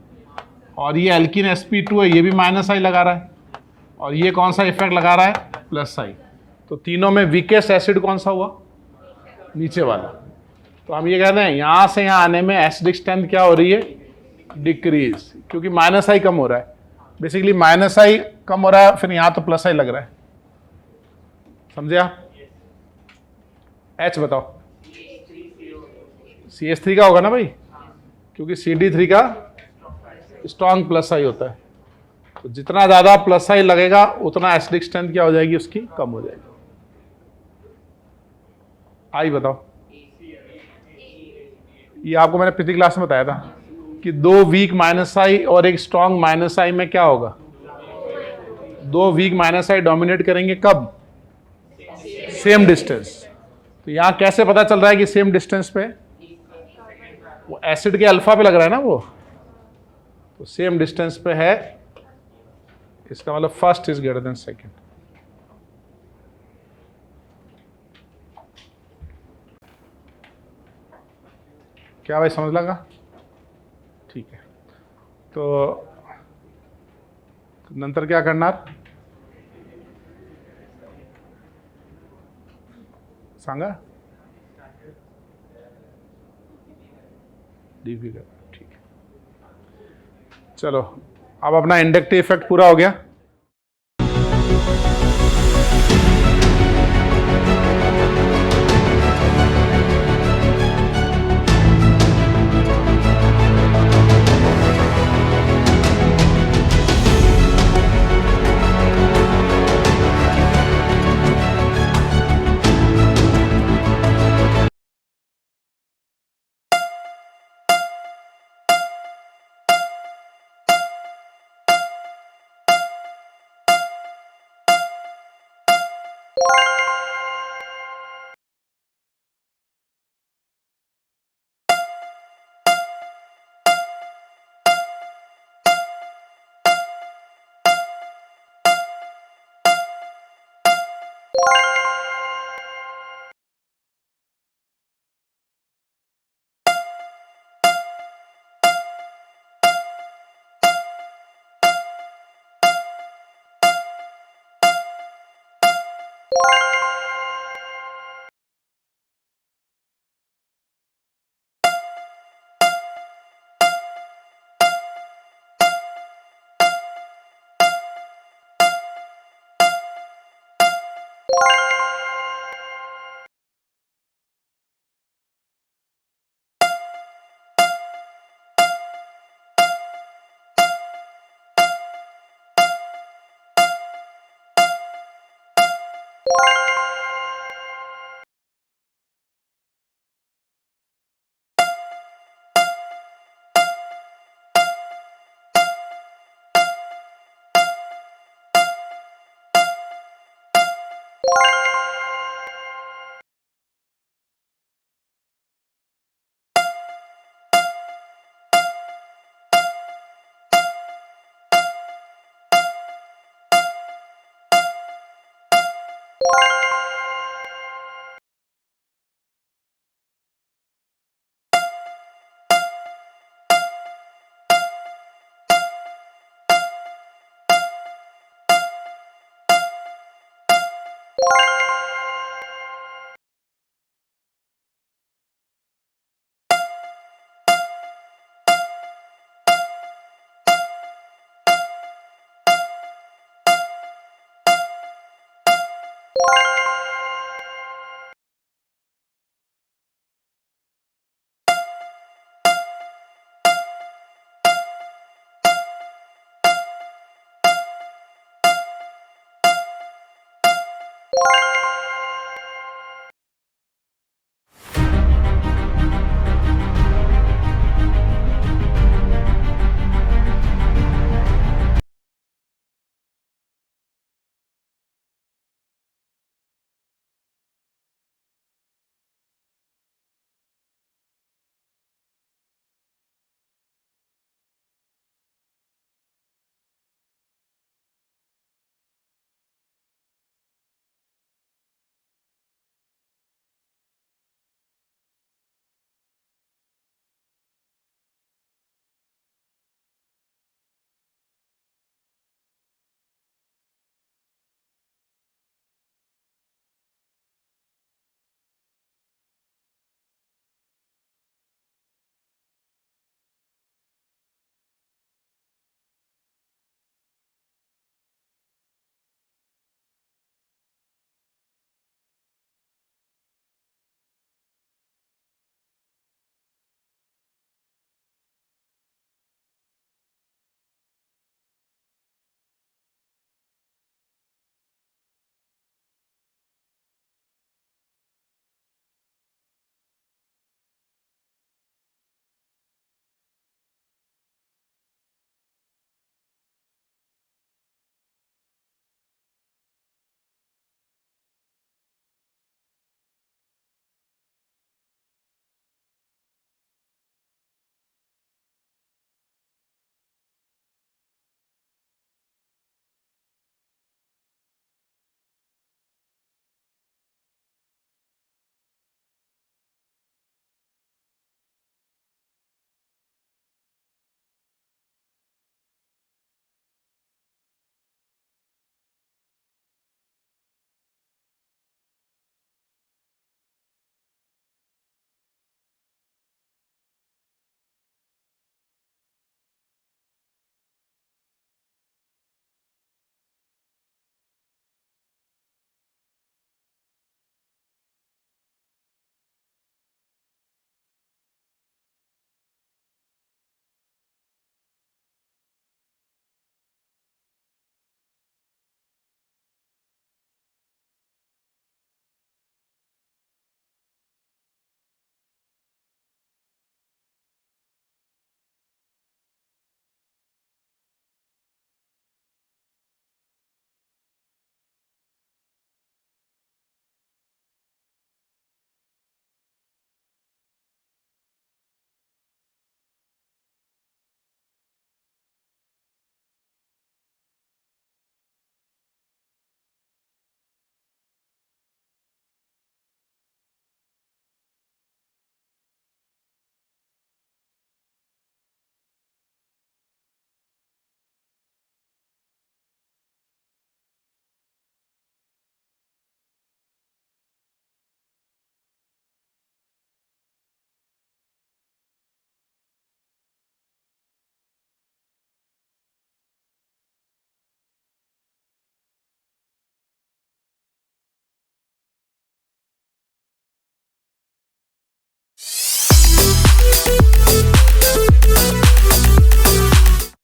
और ये एल्किन sp2 है, ये भी माइनस आई लगा रहा है, और ये कौन सा इफेक्ट लगा रहा है, प्लस आई। तो तीनों में वीकेस्ट एसिड कौन सा हुआ, नीचे वाला। तो हम ये कह रहे हैं यहां से यहां आने में एसिडिक स्ट्रेंथ क्या हो रही है, डिक्रीज, क्योंकि माइनस आई कम हो रहा है, बेसिकली माइनस आई कम हो रहा है, फिर यहां तो प्लस आई लग रहा है, समझे आप। एच बताओ, CH3 का होगा ना भाई, क्योंकि CD3 का स्ट्रॉन्ग प्लस आई होता है, तो जितना ज्यादा प्लस आई लगेगा उतना एसिडिक स्ट्रेंथ क्या हो जाएगी उसकी, कम हो जाएगी। आई बताओ, ये आपको मैंने पिछली क्लास में बताया था कि दो वीक माइनस आई और एक स्ट्रॉन्ग माइनस आई में क्या होगा, दो वीक माइनस आई डोमिनेट करेंगे कब, सेम डिस्टेंस। तो यहां कैसे पता चल रहा है कि सेम डिस्टेंस पे, वो एसिड के अल्फा पे लग रहा है ना वो, तो सेम डिस्टेंस पे है, इसका मतलब first is greater than second. क्या भाई समझ लगा, ठीक है। तो नंतर क्या करना, सांगा डीपी का, ठीक है। चलो अब अपना इंडक्टिव इफेक्ट पूरा हो गया।